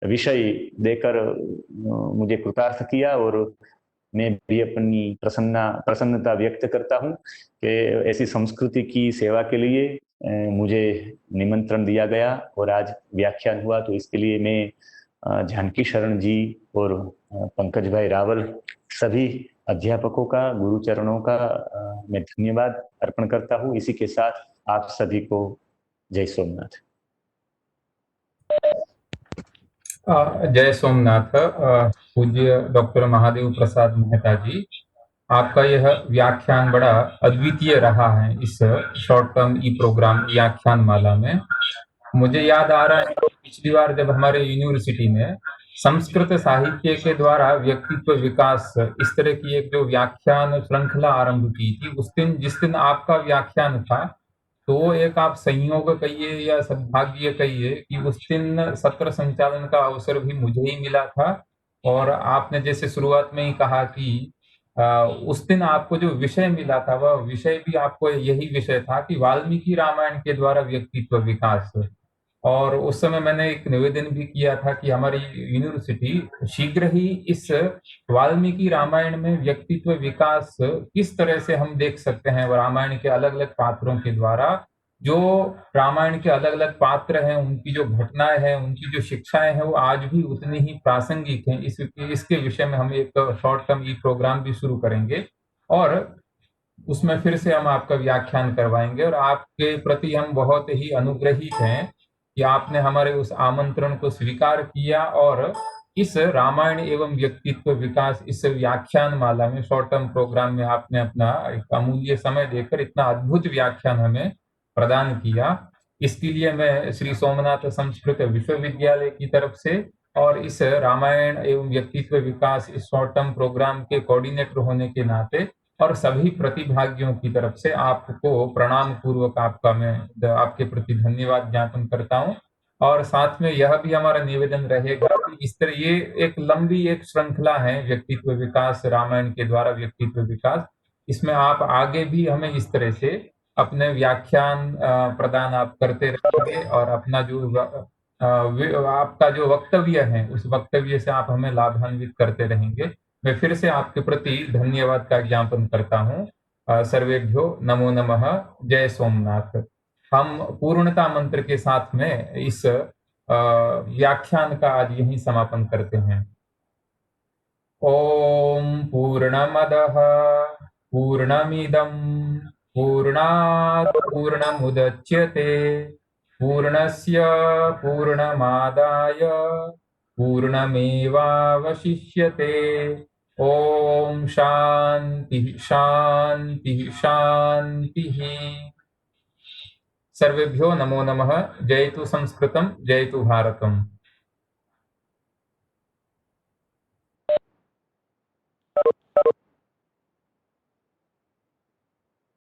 विषय देकर मुझे कृतार्थ किया, और मैं भी अपनी प्रसन्नता व्यक्त करता हूँ कि ऐसी संस्कृति की सेवा के लिए मुझे निमंत्रण दिया गया और आज व्याख्यान हुआ। तो इसके लिए मैं जानकी शरण जी और पंकज भाई रावल, सभी अध्यापकों का, गुरुचरणों का मैं धन्यवाद अर्पण करता हूँ। इसी के साथ आप सभी को जय सोमनाथ। जय सोमनाथ। पूज्य डॉक्टर महादेव प्रसाद मेहता जी, आपका यह व्याख्यान बड़ा अद्वितीय रहा है इस शॉर्ट टर्म ई प्रोग्राम व्याख्यान माला में। मुझे याद आ रहा है कि पिछली बार जब हमारे यूनिवर्सिटी में संस्कृत साहित्य के द्वारा व्यक्तित्व विकास इस तरह की एक जो व्याख्यान श्रृंखला आरंभ की थी, उस दिन जिस दिन आपका व्याख्यान था, तो एक आप संयोग कहिए या सद्भाग्य कहिए कि उस दिन सत्र संचालन का अवसर भी मुझे ही मिला था। और आपने जैसे शुरुआत में ही कहा कि उस दिन आपको जो विषय मिला था, वह विषय भी आपको यही विषय था कि वाल्मीकि रामायण के द्वारा व्यक्तित्व विकास। और उस समय मैंने एक निवेदन भी किया था कि हमारी यूनिवर्सिटी शीघ्र ही इस वाल्मीकि रामायण में व्यक्तित्व विकास किस तरह से हम देख सकते हैं, रामायण के अलग अलग पात्रों के द्वारा, जो रामायण के अलग अलग पात्र हैं, उनकी जो घटनाएं हैं, उनकी जो शिक्षाएं हैं, वो आज भी उतनी ही प्रासंगिक हैं। इसके विषय में हम एक शॉर्ट टर्म ई प्रोग्राम भी शुरू करेंगे और उसमें फिर से हम आपका व्याख्यान करवाएंगे। और आपके प्रति हम बहुत ही अनुग्रहित हैं कि आपने हमारे उस आमंत्रण को स्वीकार किया और इस रामायण एवं व्यक्तित्व विकास इस व्याख्यान माला में, शॉर्ट टर्म प्रोग्राम में आपने अपना एक अमूल्य समय देकर इतना अद्भुत व्याख्यान हमें प्रदान किया। इसके लिए मैं श्री सोमनाथ संस्कृत विश्वविद्यालय की तरफ से और इस रामायण एवं व्यक्तित्व विकास इस शॉर्ट टर्म प्रोग्राम के कोऑर्डिनेटर होने के नाते और सभी प्रतिभागियों की तरफ से आपको प्रणाम पूर्वक मैं आपके प्रति धन्यवाद ज्ञापन करता हूं। और साथ में यह भी हमारा निवेदन रहेगा कि इस तरह ये एक लंबी एक श्रृंखला है व्यक्तित्व विकास, रामायण के द्वारा व्यक्तित्व विकास, इसमें आप आगे भी हमें इस तरह से अपने व्याख्यान प्रदान आप करते रहेंगे और अपना जो आपका जो वक्तव्य है, उस वक्तव्य से आप हमें लाभान्वित करते रहेंगे। मैं फिर से आपके प्रति धन्यवाद का ज्ञापन करता हूँ। सर्वेभ्यो नमो नमः। जय सोमनाथ। हम पूर्णता मंत्र के साथ में इस व्याख्यान का आज यहीं समापन करते हैं। ओम पूर्णमदः पूर्णमिदं पूर्णात् पूर्णमुदच्यते पूर्णस्य पूर्णमादाय पूर्णमेवावशिष्यते। ओम शांति शांति शांति। सर्वेभ्यो नमो नमः। जयतु संस्कृतं, जयतु भारतम्।